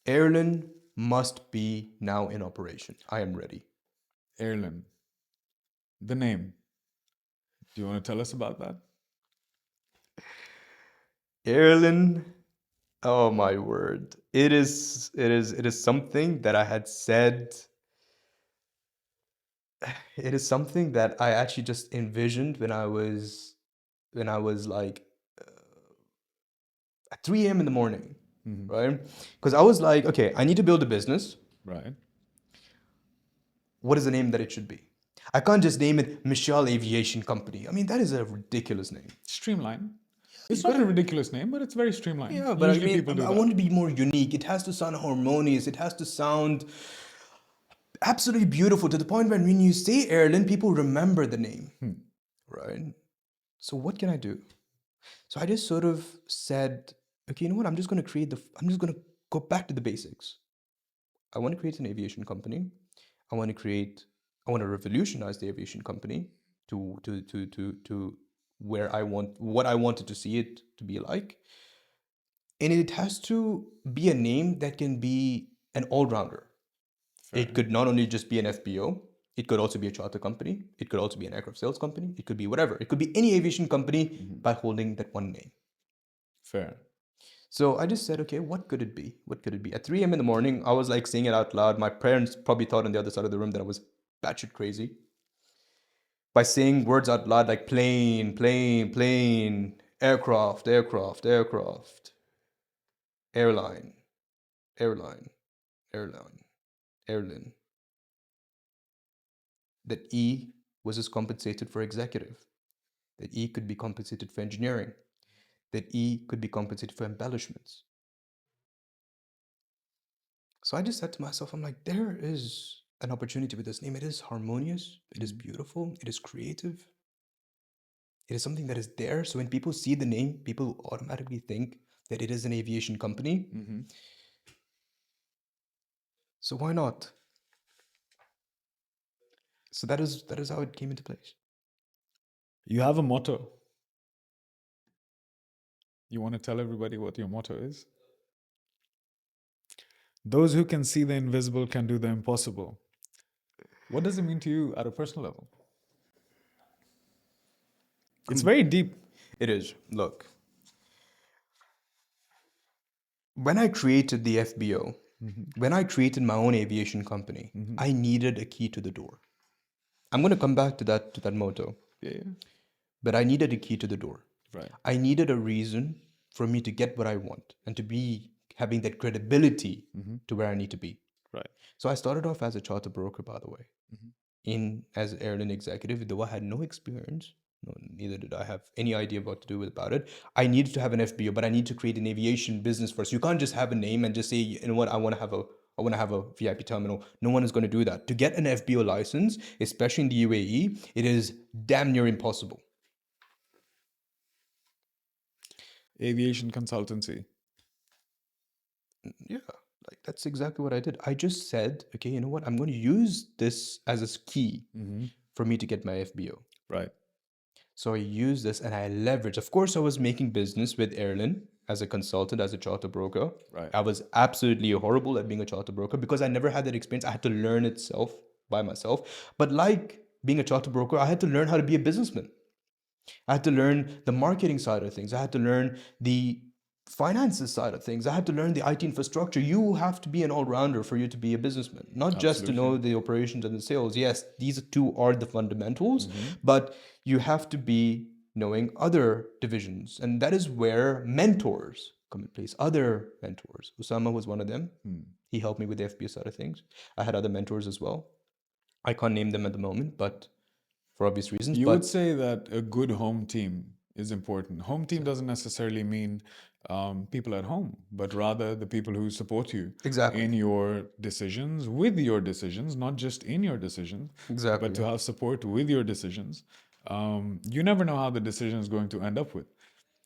B: Airlin must be now in operation. I am ready.
A: Airlin. The name. Do you want to tell us about that?
B: Airlin, oh my word. It is something that I had said. It is something that I actually just envisioned when I was like at 3 a.m. in the morning, right? Because I was like, okay, I need to build a business.
A: Right.
B: What is the name that it should be? I can't just name it Mishal Aviation Company. I mean, that is a ridiculous name.
A: Streamline. It's not a ridiculous name, but it's very streamlined.
B: Yeah, but
A: Usually
B: I mean,
A: people do
B: I
A: that.
B: want to be more unique. It has to sound harmonious. It has to sound absolutely beautiful, to the point where when you say Airlin, people remember the name, right? So what can I do? So I just sort of said, okay, you know what? I'm just going to go back to the basics. I want to create an aviation company. I want to revolutionize the aviation company to where what I wanted to see it to be like. And it has to be a name that can be an all-rounder. It could not only just be an FBO, it could also be a charter company, it could also be an aircraft sales company, it could be whatever. It could be any aviation company by holding that one name.
A: Fair.
B: So I just said, okay, what could it be? What could it be? At 3 a.m. in the morning, I was like saying it out loud. My parents probably thought on the other side of the room that I was batshit crazy. By saying words out loud like plane, plane, plane, aircraft, aircraft, aircraft, airline, airline, airline, airline. That E was just compensated for executive. That E could be compensated for engineering. That E could be compensated for embellishments. So I just said to myself, I'm like, there is an opportunity with this name. It is harmonious. It is beautiful. It is creative. It is something that is there. So when people see the name, people automatically think that it is an aviation company. So why not? So that is how it came into place.
A: You have a motto. You want to tell everybody what your motto is? Those who can see the invisible can do the impossible. What does it mean to you at a personal level? It's very deep.
B: It is. Look, when I created the FBO, when I created my own aviation company, I needed a key to the door. I'm going to come back to that motto.
A: Yeah.
B: But I needed a key to the door.
A: Right.
B: I needed a reason for me to get what I want and to be having that credibility to where I need to be.
A: Right.
B: So I started off as a charter broker, by the way, as Airlin Executive, though I had no experience. No, neither did I have any idea what to do about it. I needed to have an FBO, but I need to create an aviation business first. You can't just have a name and just say, you know what, I want to have a VIP terminal. No one is going to do that. To get an FBO license, especially in the UAE, it is damn near impossible.
A: Aviation consultancy.
B: Yeah, like that's exactly what I did. I just said, okay, you know what? I'm going to use this as a key for me to get my FBO.
A: Right.
B: So I used this and I leveraged. Of course, I was making business with Airlin as a consultant, as a charter broker.
A: Right.
B: I was absolutely horrible at being a charter broker because I never had that experience. I had to learn itself by myself. But like being a charter broker, I had to learn how to be a businessman. I had to learn the marketing side of things. I had to learn the finances side of things. I had to learn the IT infrastructure. You have to be an all-rounder for you to be a businessman, not just to know the operations and the sales. Yes, these two are the fundamentals, but you have to be knowing other divisions. And that is where mentors come in place. Other mentors. Usama was one of them. He helped me with the FBO side of things. I had other mentors as well. I can't name them at the moment, but for obvious reasons.
A: You
B: but
A: would say that a good home team is important. Home team doesn't necessarily mean people at home, but rather the people who support you
B: Exactly.
A: in your decisions, with your decisions, not just in your decisions,
B: Exactly.
A: but to have support with your decisions. You never know how the decision is going to end up with.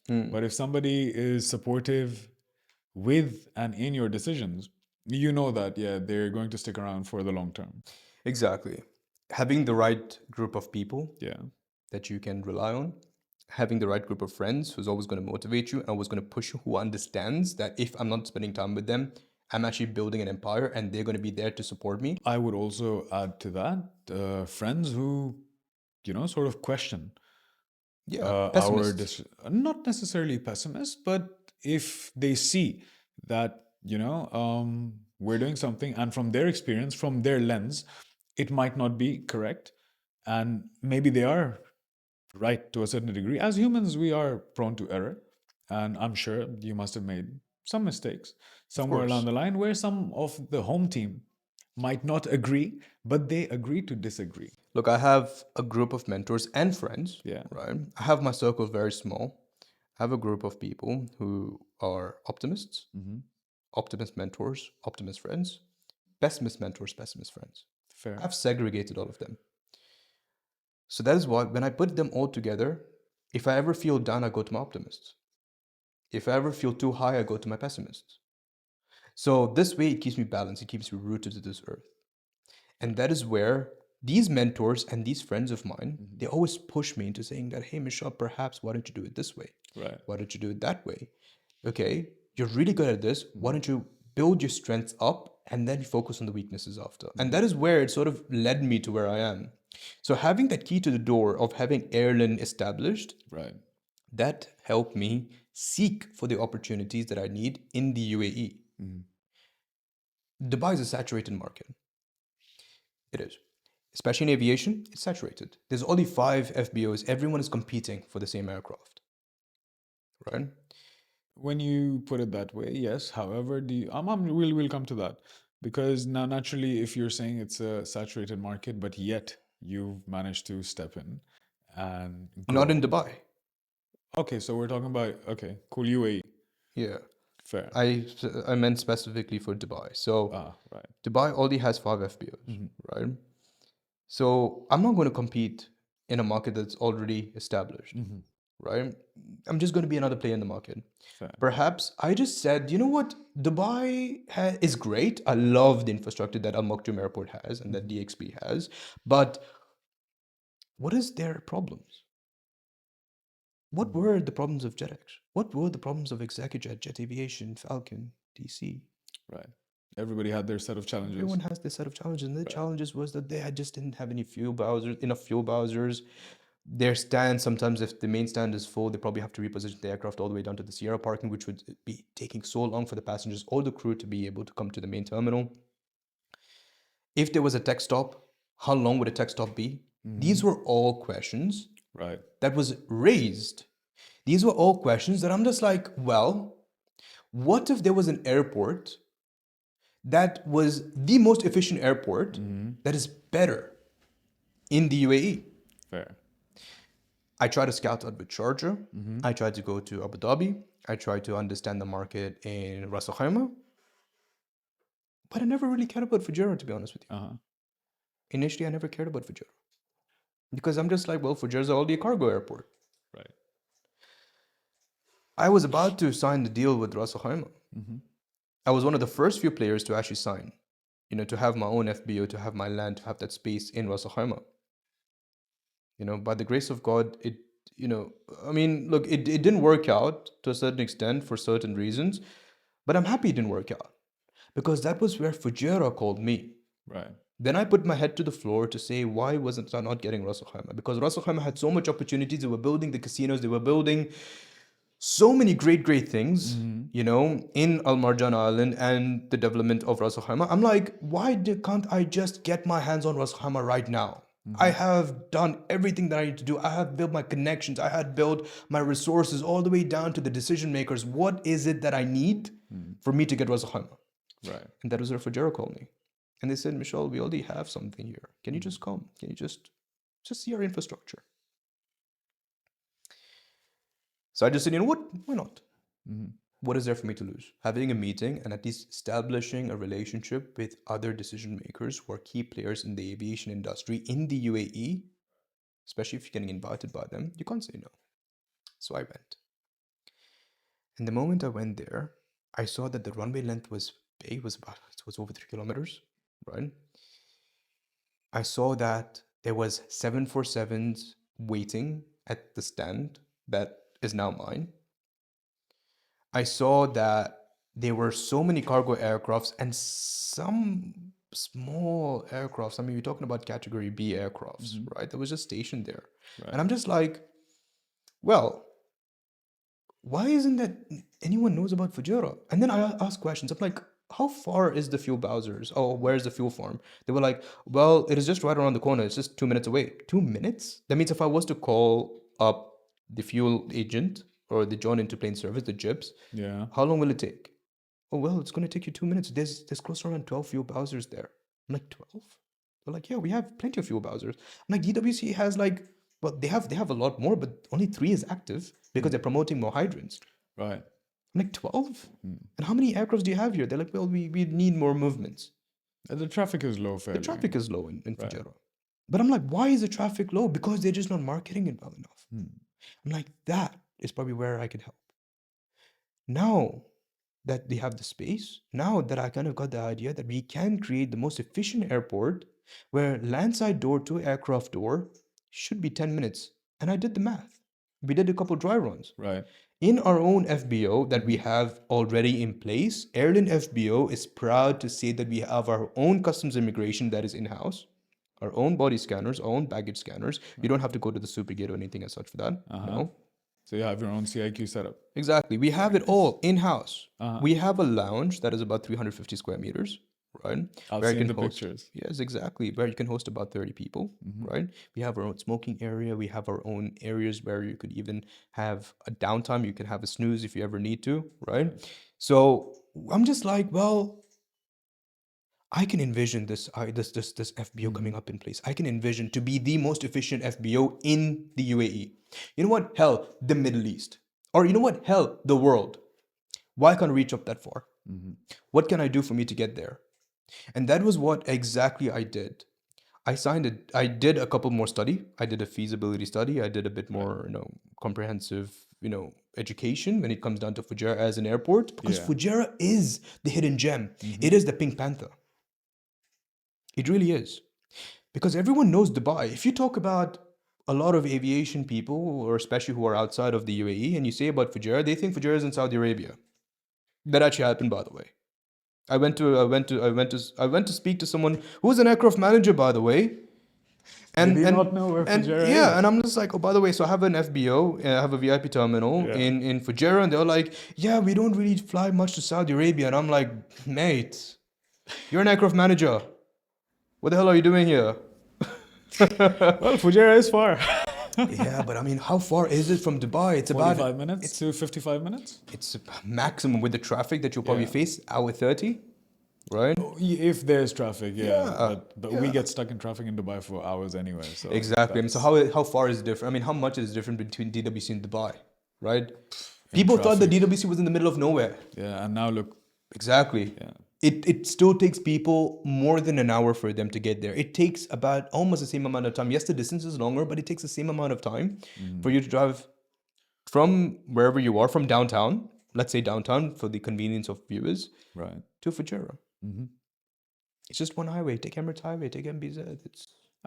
A: But if somebody is supportive with and in your decisions, you know that, yeah, they're going to stick around for the long term.
B: Exactly. Having the right group of people
A: Yeah.
B: that you can rely on, having the right group of friends who's always going to motivate you and always going to push you, who understands that if I'm not spending time with them, I'm actually building an empire and they're going to be there to support me.
A: I would also add to that friends who, sort of question
B: Yeah,
A: our
B: pessimists.
A: not necessarily pessimists, but if they see that we're doing something, and from their experience, from their lens, it might not be correct, and maybe they are right to a certain degree. As humans, we are prone to error, and I'm sure you must have made some mistakes somewhere along
B: course.
A: the line where some of the home team might not agree, but they agree to disagree.
B: Look, I have a group of mentors and friends,
A: Yeah.
B: right? I have my circle very small. I have a group of people who are optimists, optimist mentors, optimist friends, pessimist mentors, pessimist friends.
A: Fair.
B: I've segregated all of them. So that is why when I put them all together, if I ever feel down, I go to my optimists. If I ever feel too high, I go to my pessimists. So this way, it keeps me balanced. It keeps me rooted to this earth. And that is where these mentors and these friends of mine, they always push me into saying that, hey, Mishal, perhaps why don't you do it this way?
A: Right.
B: Why don't you do it that way? Okay, you're really good at this. Why don't you build your strengths up and then focus on the weaknesses after? And that is where it sort of led me to where I am. So having that key to the door of having Airlin established,
A: Right.
B: that helped me seek for the opportunities that I need in the UAE. Dubai is a saturated market. It is. Especially in aviation, it's saturated. There's only 5 FBOs. Everyone is competing for the same aircraft. Right?
A: When you put it that way, yes. However, we'll come to that, because now naturally, if you're saying it's a saturated market, but yet you've managed to step in and
B: Not in
A: grow.
B: Dubai.
A: Okay, so we're talking about cool UAE.
B: Yeah.
A: Fair.
B: I meant specifically for Dubai. So
A: Right.
B: Dubai already has 5 FBOs, right? So I'm not going to compete in a market that's already established, right? I'm just going to be another player in the market.
A: Fair.
B: Perhaps I just said, you know what? Dubai is great. I love the infrastructure that Al Maktoum Airport has and that DXB has. But what is their problems? What were the problems of Jetex? What were the problems of Executive, Jet Aviation, Falcon, DC?
A: Right. Everybody had their set of challenges.
B: Everyone has their set of challenges, and the challenges was that they just didn't have enough fuel bowsers. Their stand, sometimes if the main stand is full, they probably have to reposition the aircraft all the way down to the Sierra parking, which would be taking so long for the passengers or the crew to be able to come to the main terminal. If there was a tech stop, how long would a tech stop be? These were all questions
A: Right.
B: that was raised. These were all questions that I'm just like, well, what if there was an airport that was the most efficient airport that is better in the UAE?
A: Fair.
B: I tried to scout out with Sharjah. I tried to go to Abu Dhabi. I tried to understand the market in Ras Al Khaimah. But I never really cared about Fujairah, to be honest with you. Initially, I never cared about Fujairah. Because I'm just like, well, Fujairah is already a cargo airport.
A: Right.
B: I was about to sign the deal with Ras Al Khaimah. I was one of the first few players to actually sign. To have my own FBO, to have my land, to have that space in Ras Al Khaimah. By the grace of God, it didn't work out to a certain extent for certain reasons, but I'm happy it didn't work out because that was where Fujairah called me.
A: Right.
B: Then I put my head to the floor to say, why wasn't I not getting Ras Al Khaimah? Because Ras Al Khaimah had so much opportunities. They were building the casinos. They were building so many great things, you know, in Al Marjan Island and the development of Ras Al Khaimah. I'm like, can't I just get my hands on Ras Al Khaimah right now? I have done everything that I need to do. I have built my connections. I had built my resources all the way down to the decision makers. What is it that I need for me to get Ras Al Khaimah?
A: Right.
B: And that was where Fujairah called me. And they said, Mishal, we already have something here. Can you just come? Can you just see our infrastructure? So I just said, you know what? Why not? What is there for me to lose? Having a meeting and at least establishing a relationship with other decision makers who are key players in the aviation industry in the UAE, especially if you're getting invited by them, you can't say no. So I went. And the moment I went there, I saw that the runway length was big, it was over 3 kilometers, right? I saw that there was 747s waiting at the stand that is now mine. I saw that there were so many cargo aircrafts and some small aircrafts. I mean, you're talking about category B aircrafts, right? That was just stationed there.
A: Right.
B: And I'm just like, well, why isn't that anyone knows about Fujairah? And then I asked questions. I'm like, how far is the fuel Bowsers? Oh, where's the fuel farm? They were like, well, it is just right around the corner. It's just 2 minutes away. 2 minutes? That means if I was to call up the fuel agent or the joint into plane service, the JIPs,
A: Yeah.
B: how long will it take? Oh, well, it's going to take you 2 minutes. There's close to around 12 fuel Bowsers there. I'm like, 12? They're like, yeah, we have plenty of fuel Bowsers. I'm like, DWC has like, well, they have a lot more, but only 3 is active because they're promoting more hydrants.
A: Right.
B: I'm like, 12? And how many aircrafts do you have here? They're like, well, we need more movements.
A: The traffic is low, fairly.
B: The traffic is low in Fujairah. But I'm like, why is the traffic low? Because they're just not marketing it well enough. I'm like, that is probably where I can help. Now that they have the space, now that I kind of got the idea that we can create the most efficient airport where landside door to aircraft door should be 10 minutes. And I did the math. We did a couple dry runs.
A: Right.
B: In our own FBO that we have already in place, Airlin FBO is proud to say that we have our own customs immigration that is in-house, our own body scanners, our own baggage scanners. You don't have to go to the super gate or anything as such for that. No.
A: So you have your own CIQ setup.
B: Exactly. We have it all in-house. We have a lounge that is about 350 square meters, right?
A: I'll
B: where
A: see
B: you
A: in
B: can
A: the
B: host,
A: pictures.
B: yes, exactly. Where you can host about 30 people, right? We have our own smoking area. We have our own areas where you could even have a downtime. You can have a snooze if you ever need to, right? So I'm just like, well, I can envision this FBO coming up in place. I can envision to be the most efficient FBO in the UAE. You know what? Hell, the Middle East. Or you know what? Hell, the world. Why can't I reach up that far? What can I do for me to get there? And that was what exactly I did. I did a couple more study. I did a feasibility study. I did a bit more, comprehensive, education when it comes down to Fujairah as an airport, because Fujairah is the hidden gem. It is the Pink Panther. It really is. Because everyone knows Dubai. If you talk about a lot of aviation people, or especially who are outside of the UAE, and you say about Fujairah, they think Fujairah is in Saudi Arabia. That actually happened, by the way. I went to speak to someone who was an aircraft manager, by the way.
A: And did not know where Fujairah is.
B: And I'm just like, oh, by the way, so I have an FBO, I have a VIP terminal in Fujairah, and they're like, yeah, we don't really fly much to Saudi Arabia. And I'm like, mate, you're an aircraft manager. What the hell are you doing here?
A: Well, Fujairah is far.
B: Yeah, but I mean, how far is it from Dubai? It's about
A: 45 minutes to 55 minutes?
B: It's a maximum with the traffic that you'll probably face, hour 30, right?
A: If there's traffic,
B: Yeah,
A: But we get stuck in traffic in Dubai for hours anyway. So
B: Exactly. I mean, so how far is it different? I mean, how much is different between DWC and Dubai, right? People thought that DWC was in the middle of nowhere.
A: Yeah, and now look.
B: Exactly.
A: Yeah.
B: It still takes people more than an hour for them to get there. It takes about almost the same amount of time. Yes, the distance is longer, but it takes the same amount of time for you to drive from wherever you are, from downtown, let's say downtown for the convenience of viewers,
A: Right.
B: to Fujairah. It's just one highway. Take Emirates Highway, take MBZ.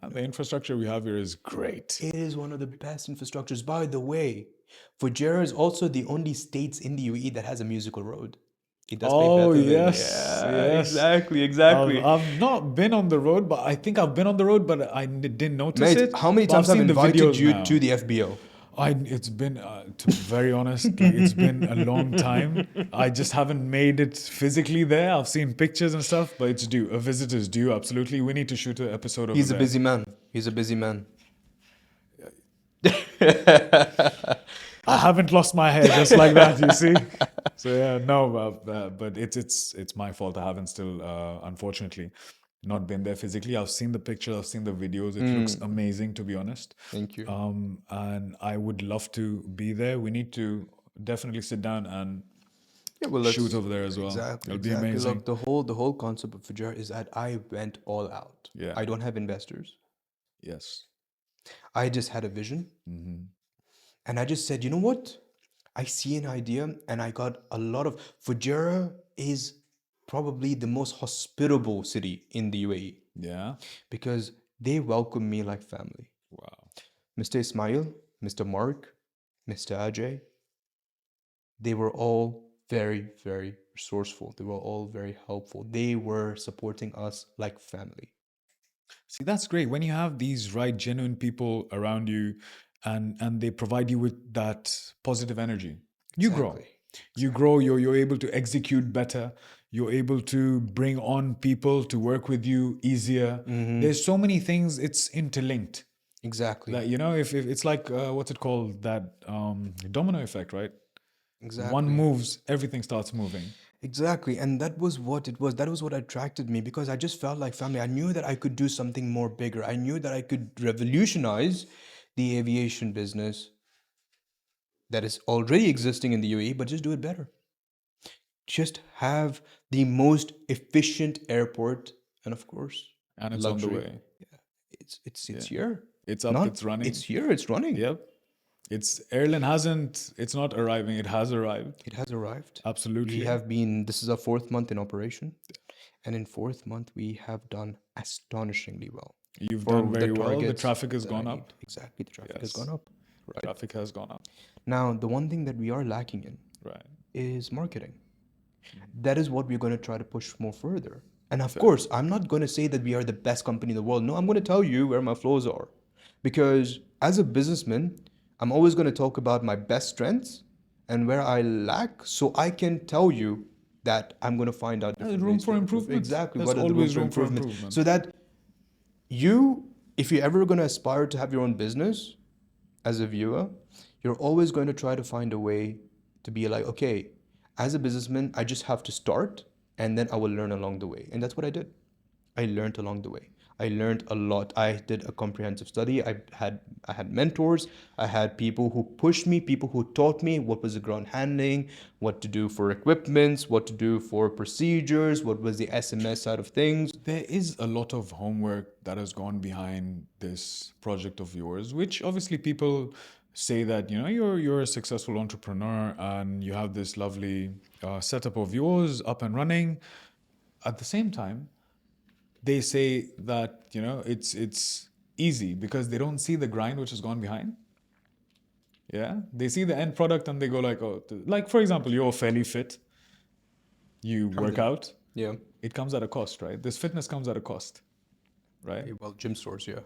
A: The infrastructure we have here is great.
B: It is one of the best infrastructures. By the way, Fujairah is also the only states in the UAE that has a musical road. It does pay better than-
A: yes.
B: Exactly.
A: I've not been on the road, but I think I've been on the road, but I didn't notice
B: Mate,
A: it.
B: how many
A: But I've
B: times I've
A: seen the
B: invited
A: videos
B: you
A: now.
B: to the FBO?
A: It's been, to be very honest, like it's been a long time. I just haven't made it physically there. I've seen pictures and stuff, but it's due. A visit is due. Absolutely, we need to shoot an episode over
B: He's a
A: there.
B: busy man. He's a busy man.
A: I haven't lost my hair just like that, you see. So yeah, no, but it's my fault. I haven't still, unfortunately, not been there physically. I've seen the pictures, I've seen the videos. It looks amazing, to be honest.
B: Thank you.
A: And I would love to be there. We need to definitely sit down and
B: Yeah, well,
A: shoot over there as well.
B: exactly,
A: It'll be
B: exactly.
A: amazing.
B: Look, the whole concept of Fujairah is that I went all out.
A: Yeah.
B: I don't have investors.
A: Yes.
B: I just had a vision,
A: Mm-hmm.
B: and I just said, you know what? I see an idea, and I got a lot of. Fujairah is probably the most hospitable city in the UAE
A: Yeah.
B: because they welcome me like family.
A: Wow.
B: Mr. Ismail, Mr. Mark, Mr. Ajay, they were all very, very resourceful. They were all very helpful. They were supporting us like family.
A: See, that's great when you have these right genuine people around you, and they provide you with that positive energy. You grow.
B: Exactly.
A: You grow. You're able to execute better. You're able to bring on people to work with you easier. There's so many things. It's interlinked.
B: Exactly.
A: That if it's like what's it called, that domino effect, right?
B: Exactly.
A: One moves, everything starts moving.
B: Exactly. And that was what it was. That was what attracted me because I just felt like family. I knew that I could do something more bigger. I knew that I could revolutionize the aviation business that is already existing in the UAE, but just do it better. Just have the most efficient airport and of course
A: And it's on the
B: luxury.
A: way.
B: It's here.
A: It's up,
B: Not
A: it's running.
B: It's here, it's running.
A: Yep. It's Airlin hasn't, it's not arriving, it has arrived.
B: It has arrived.
A: Absolutely.
B: We have been, this is our 4th month in operation. And in 4th month, we have done astonishingly well.
A: You've
B: For
A: done
B: the
A: very well. The
B: targets
A: traffic has
B: that
A: gone
B: I
A: up.
B: need. Exactly, the traffic has
A: Yes.
B: gone up. Right.
A: Traffic has gone up.
B: Now, the one thing that we are lacking in
A: Right.
B: is marketing. That is what we're going to try to push more further. And of course, I'm not going to say that we are the best company in the world. No, I'm going to tell you where my flaws are. Because as a businessman, I'm always going to talk about my best strengths and where I lack so I can tell you that I'm going to find out different
A: room
B: ways
A: for
B: to improve.
A: improvement.
B: Exactly.
A: There's
B: What are the
A: always room for improvement.
B: So that you, if you're ever going to aspire to have your own business as a viewer, you're always going to try to find a way to be like, okay, as a businessman, I just have to start and then I will learn along the way. And that's what I did. I learned along the way. I learned a lot. I did a comprehensive study. I had mentors. I had people who pushed me, people who taught me what was the ground handling, what to do for equipments, what to do for procedures, what was the SMS side of things.
A: There is a lot of homework that has gone behind this project of yours, which obviously people say that you're a successful entrepreneur and you have this lovely setup of yours up and running. At the same time, they say that it's easy because they don't see the grind which has gone behind. Yeah, they see the end product and they go like, oh, like for example, you're fairly fit. You work out.
B: Yeah.
A: It comes at a cost, right? This fitness comes at a cost, right?
B: Well, gym stores, yeah.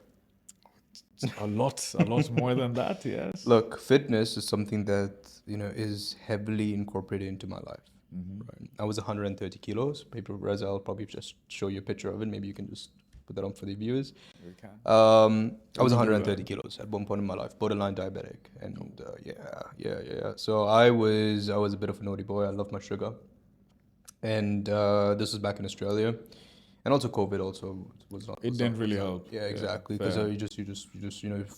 A: A lot more than that. Yes.
B: Look, fitness is something that is heavily incorporated into my life. Right. I was 130 kilos. Maybe Reza, I'll probably just show you a picture of it. Maybe you can just put that on for the viewers.
A: We can.
B: I was 130 kilos at one point in my life, borderline diabetic, and yeah. So I was a bit of a naughty boy. I love my sugar, and this was back in Australia, and also COVID also was not.
A: It didn't really help.
B: Yeah, exactly.
A: fair.
B: Because you just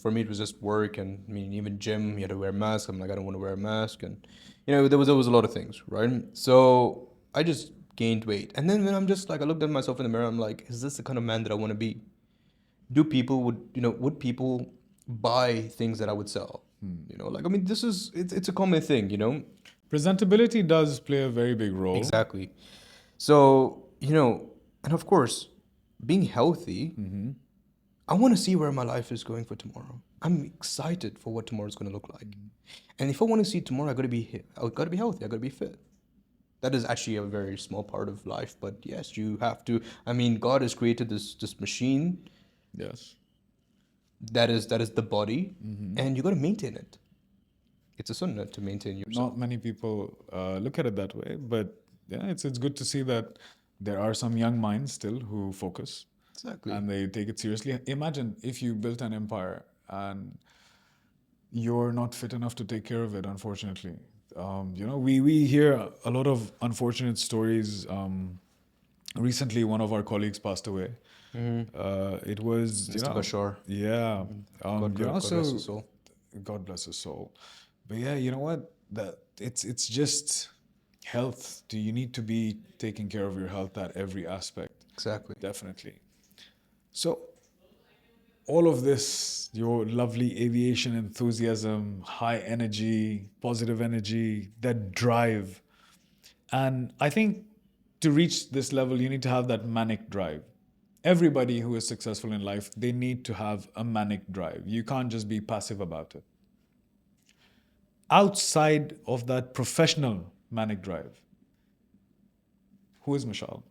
B: for me it was just work, and I mean even gym you had to wear a mask. I'm like I don't want to wear a mask, and there was a lot of things, right? So I just gained weight, and then when I'm just like I looked at myself in the mirror, I'm like, is this the kind of man that I want to be? Would people buy things that I would sell? Like I mean it's a common thing,
A: Presentability does play a very big role.
B: Exactly. So, and of course, being healthy, I want to see where my life is going for tomorrow. I'm excited for what tomorrow is going to look like. And if I want to see tomorrow, I got to be healthy, I got to be fit. That is actually a very small part of life, but yes, you have to. I mean, God has created this machine.
A: Yes.
B: That is the body, and you got to maintain it. It's a sunnah to maintain yourself.
A: Not many people look at it that way, but yeah, it's good to see that there are some young minds still who focus
B: Exactly.
A: and they take it seriously. Imagine if you built an empire and you're not fit enough to take care of it, unfortunately. We hear a lot of unfortunate stories. Recently, one of our colleagues passed away. It was,
B: Mr. Bashar.
A: yeah.
B: God rest his soul.
A: God bless his soul. But yeah, you know what? That it's just health. Do you need to be taking care of your health at every aspect?
B: Exactly.
A: Definitely. So all of this, your lovely aviation enthusiasm, high energy, positive energy, that drive. And I think to reach this level, you need to have that manic drive. Everybody who is successful in life, they need to have a manic drive. You can't just be passive about it. Outside of that professional manic drive, who is Mishal?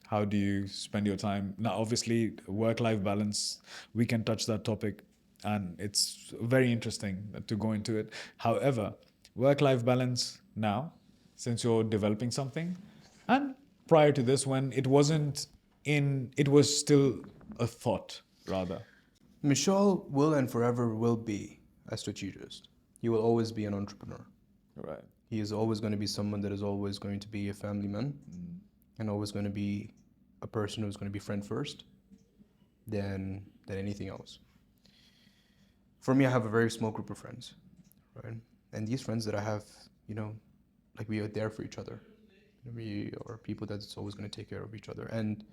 A: How do you spend your time? Now, obviously, work-life balance, we can touch that topic, and it's very interesting to go into it. However, work-life balance now, since you're developing something, and prior to this, when it wasn't it was still a thought, rather.
B: Mishal will and forever will be a strategist. He will always be an entrepreneur.
A: Right.
B: He is always going to be someone that is always going to be a family man and always going to be a person who's going to be friend first than anything else. For me, I have a very small group of friends, right? And these friends that I have, like we are there for each other. We are people that's always going to take care of each other. And,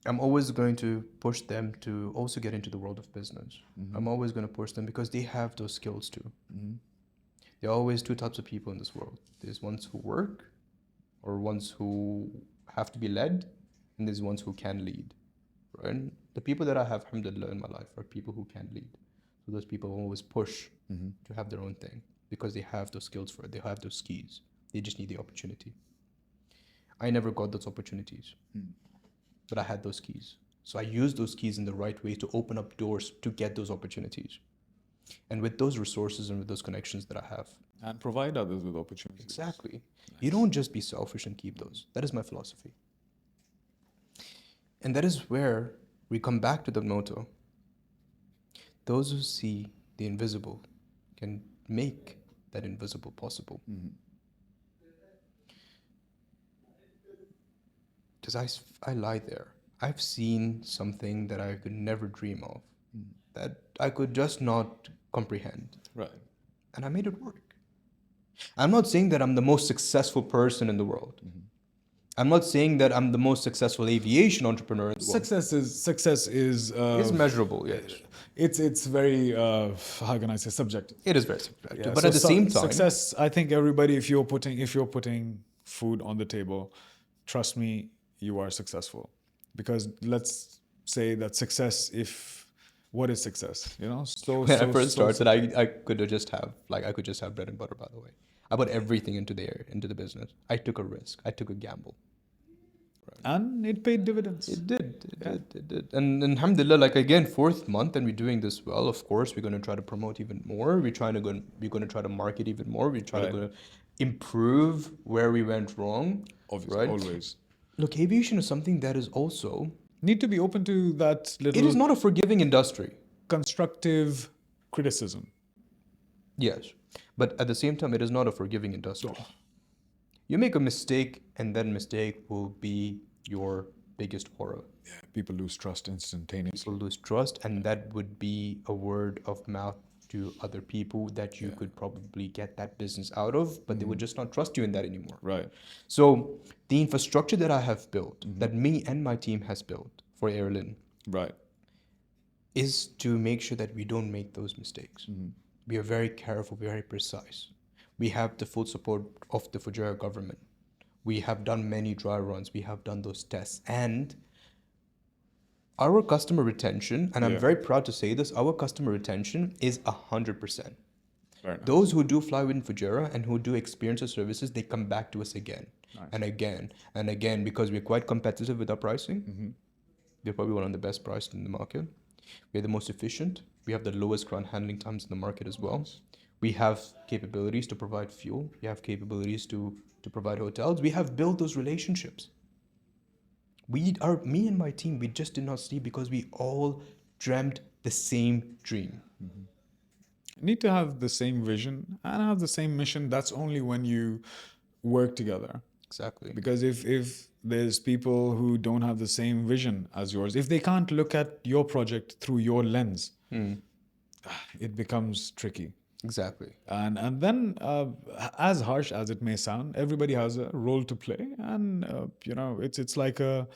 B: I'm always going to push them to also get into the world of business. I'm always going to push them because they have those skills too. There are always two types of people in this world. There's ones who work or ones who have to be led, and there's ones who can lead, right? The people that I have, alhamdulillah, in my life are people who can lead. So those people always push to have their own thing because they have those skills for it. They have those skills. They just need the opportunity. I never got those opportunities, but I had those keys. So I used those keys in the right way to open up doors to get those opportunities. And with those resources and with those connections that I have.
A: And provide others with opportunities.
B: Exactly. Nice. You don't just be selfish and keep those. That is my philosophy. And that is where we come back to the motto. Those who see the invisible can make that invisible possible. Because I lie there. I've seen something that I could never dream of, that I could just not comprehend.
A: Right.
B: And I made it work. I'm not saying that I'm the most successful person in the world. I'm not saying that I'm the most successful aviation entrepreneur in the world.
A: Success is
B: It's measurable, yes.
A: It's very how can I say, subjective.
B: It is very subjective.
A: Yeah,
B: but
A: so
B: at the same time,
A: success, I think everybody, if you're putting food on the table, trust me, you are successful. Because let's say that success, what is success?
B: when I first started, I could just have bread and butter, by the way. I put everything into the business. I took a risk. I took a gamble.
A: Right. And it paid dividends.
B: It did. And alhamdulillah, like again, 4th month, and we're doing this well. Of course, we're going to try to promote even more. We're going to try to market even more. We're trying to improve where we went wrong.
A: Obviously,
B: right?
A: Always.
B: Look, aviation is something that is also...
A: Need to be open to that little...
B: It is not a forgiving industry.
A: Constructive criticism.
B: Yes. But at the same time, it is not a forgiving industry. Oh. You make a mistake, and that mistake will be your biggest horror.
A: Yeah, people lose trust instantaneously.
B: People lose trust, and that would be a word of mouth to other people that you could probably get that business out of, but they would just not trust you in that anymore.
A: Right.
B: So the infrastructure that I have built, that me and my team has built for Airlin,
A: right,
B: is to make sure that we don't make those mistakes. We are very careful, very precise. We have the full support of the Fujairah government. We have done many dry runs. We have done those tests. And our customer retention, and I'm very proud to say this, our customer retention is 100%. Nice. Those who do fly with Fujairah and who do experience our services, they come back to us again and again and again because we're quite competitive with our pricing. We're probably one of the best priced in the market. We're the most efficient. We have the lowest ground handling times in the market as well.
A: Nice.
B: We have capabilities to provide fuel. We have capabilities to provide hotels. We have built those relationships. Me and my team, we just did not sleep because we all dreamt the same dream.
A: Need to have the same vision and have the same mission. That's only when you work together.
B: Exactly.
A: Because if there's people who don't have the same vision as yours, if they can't look at your project through your lens, it becomes tricky.
B: Exactly.
A: And then, as harsh as it may sound, everybody has a role to play, and it's like a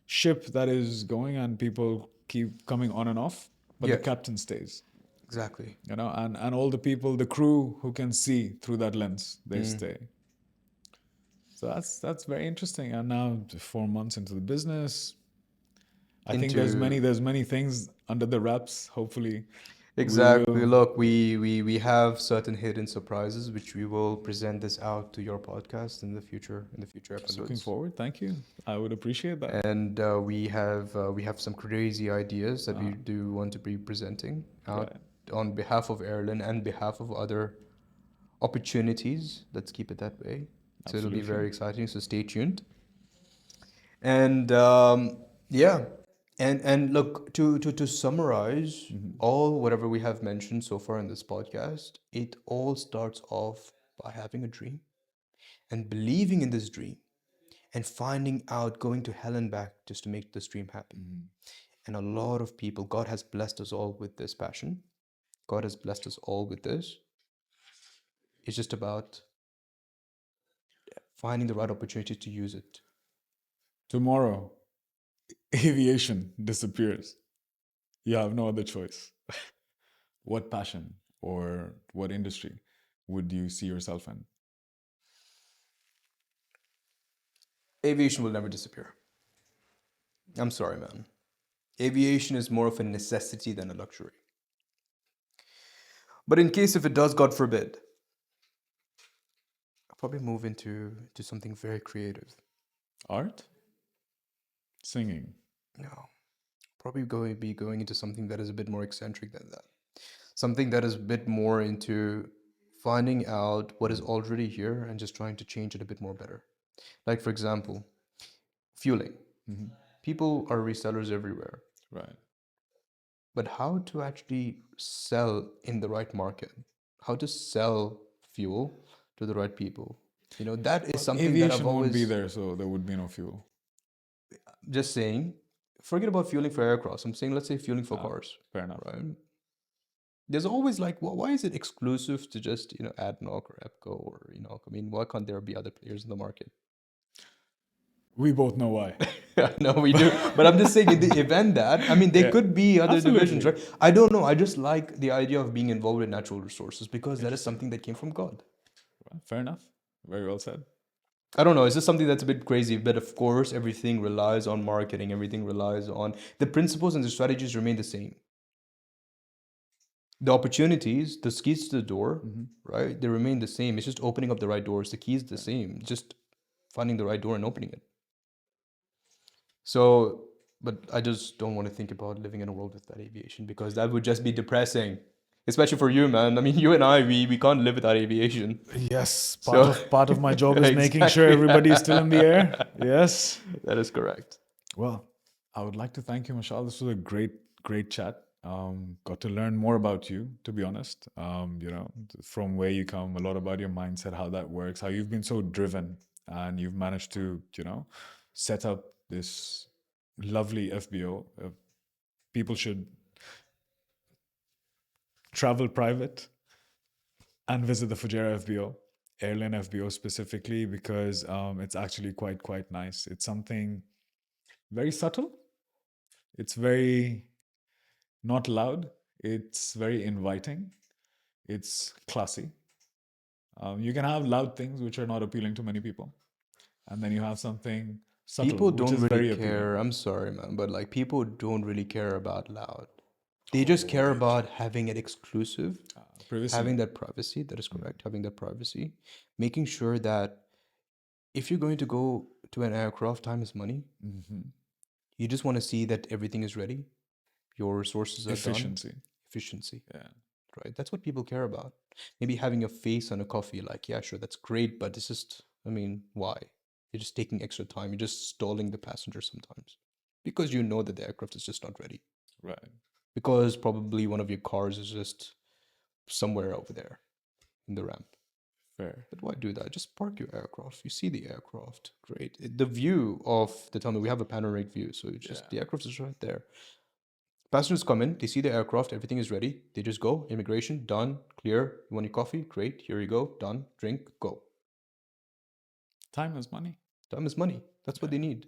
A: ship that is going, and people keep coming on and off, but the
B: Yeah.
A: captain stays.
B: Exactly.
A: And all the people, the crew who can see through that lens, they stay. So that's very interesting. And now 4 months into the business, I think there's many things under the wraps. Hopefully,
B: Exactly.
A: will.
B: Look, we have certain hidden surprises which we will present this out to your podcast in the future
A: Looking
B: episodes.
A: forward. Thank you. I would appreciate that.
B: And we have some crazy ideas that we do want to be presenting out on behalf of Airlin and behalf of other opportunities. Let's keep it that way. So it'll be very exciting. So stay tuned. And yeah, and look, to summarize all whatever we have mentioned so far in this podcast, it all starts off by having a dream and believing in this dream and finding out going to hell and back just to make this dream happen. And a lot of people, God has blessed us all with this passion. God has blessed us all with this. It's just about finding the right opportunity to use it.
A: Tomorrow, aviation disappears. You have no other choice. What passion or what industry would you see yourself in?
B: Aviation will never disappear. I'm sorry, man. Aviation is more of a necessity than a luxury. But in case if it does, God forbid, I'll probably move into something very creative.
A: Art? Singing?
B: No. Probably going into something that is a bit more eccentric than that. Something that is a bit more into finding out what is already here and just trying to change it a bit more better. Like, for example, fueling. People are resellers everywhere.
A: Right.
B: But how to actually sell in the right market? How to sell fuel to the right people? That is something that I've
A: Aviation won't be
B: always
A: there, so there would be no fuel.
B: just saying. Forget about fueling for aircraft. I'm saying, let's say fueling for cars,
A: Fair enough.
B: right? There's always like, why is it exclusive to just ADNOC or EPCO or I mean, why can't there be other players in the market?
A: We both know why.
B: No, we do. But I'm just saying, in the event that, I mean, there could be other divisions, right? I don't know. I just like the idea of being involved in natural resources because that is something that came from God.
A: Fair enough. Very well said.
B: I don't know. It's just something that's a bit crazy. But of course, everything relies on marketing. Everything relies on the principles and the strategies remain the same. The opportunities, the keys to the door, right? They remain the same. It's just opening up the right doors. The key is the same. Just finding the right door and opening it. So, but I just don't want to think about living in a world without aviation because that would just be depressing, especially for you, man. I mean, you and I, we can't live without aviation.
A: Yes, part of my job is making sure everybody is still in the air. Yes,
B: that is correct.
A: Well, I would like to thank you, Mishal. This was a great chat. Got to learn more about you, to be honest. From where you come, a lot about your mindset, how that works, how you've been so driven, and you've managed to, set up this lovely FBO. People should travel private and visit the Fujairah FBO, Airlin FBO specifically, because it's actually quite nice. It's something very subtle. It's very not loud. It's very inviting. It's classy. You can have loud things which are not appealing to many people, and then you have something subtle,
B: People
A: which
B: don't
A: is
B: really
A: very
B: care.
A: appealing.
B: I'm sorry, man, but like people don't really care about loud. They just care about having it exclusive,
A: Privacy.
B: having that privacy. That is correct. Having that privacy, making sure that if you're going to go to an aircraft, time is money. You just want to see that everything is ready, your resources are done.
A: Efficiency.
B: efficiency,
A: Yeah.
B: right? That's what people care about. Maybe having a face on a coffee, like, yeah, sure, that's great, but it's just, I mean, why? You're just taking extra time. You're just stalling the passenger sometimes because you know that the aircraft is just not ready.
A: Right.
B: Because probably one of your cars is just somewhere over there in the ramp.
A: Fair.
B: But why do that? Just park your aircraft. You see the aircraft. Great. The view of the terminal, we have a panoramic view. So it's just the aircraft is right there. Passengers come in, they see the aircraft, everything is ready. They just go, immigration, done, clear. You want your coffee? Great. Here you go, done, drink, go.
A: Time is money.
B: Time is money. That's what they need.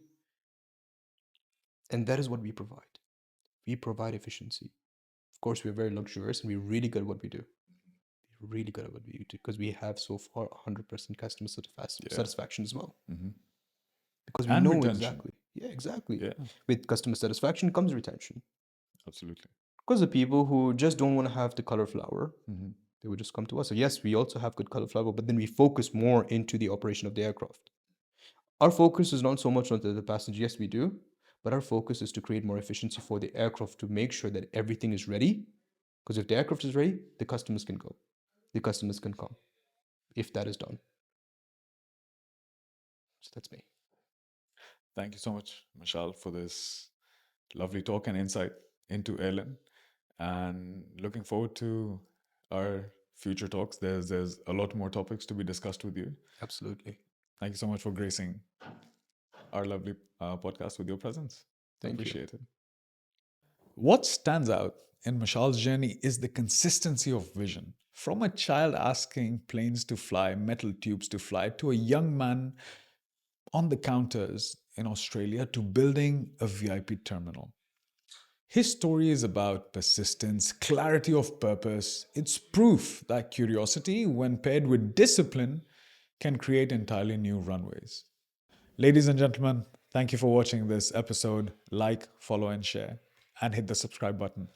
B: And that is what we provide. We provide efficiency. Of course, we're very luxurious and we're really good at what we do. We're really good at what we do because we have so far 100% customer satisfaction as well. Because we
A: And
B: know
A: retention.
B: exactly. Yeah, exactly.
A: Yeah.
B: With customer satisfaction comes retention.
A: Absolutely.
B: Because the people who just don't want to have the color flower, they would just come to us. So yes, we also have good color flower, but then we focus more into the operation of the aircraft. Our focus is not so much on the passenger. Yes, we do, but our focus is to create more efficiency for the aircraft to make sure that everything is ready. Because if the aircraft is ready, the customers can go. The customers can come if that is done. So that's me.
A: Thank you so much, Mishal, for this lovely talk and insight into Airlin. And looking forward to our future talks. There's a lot more topics to be discussed with you.
B: Absolutely.
A: Thank you so much for gracing our lovely podcast with your presence.
B: Thank you.
A: Appreciate it. What stands out in Mishal's journey is the consistency of vision. From a child asking planes to fly, metal tubes to fly, to a young man on the counters in Australia to building a VIP terminal. His story is about persistence, clarity of purpose. It's proof that curiosity, when paired with discipline, can create entirely new runways. Ladies and gentlemen, thank you for watching this episode. Like, follow, and share, and hit the subscribe button.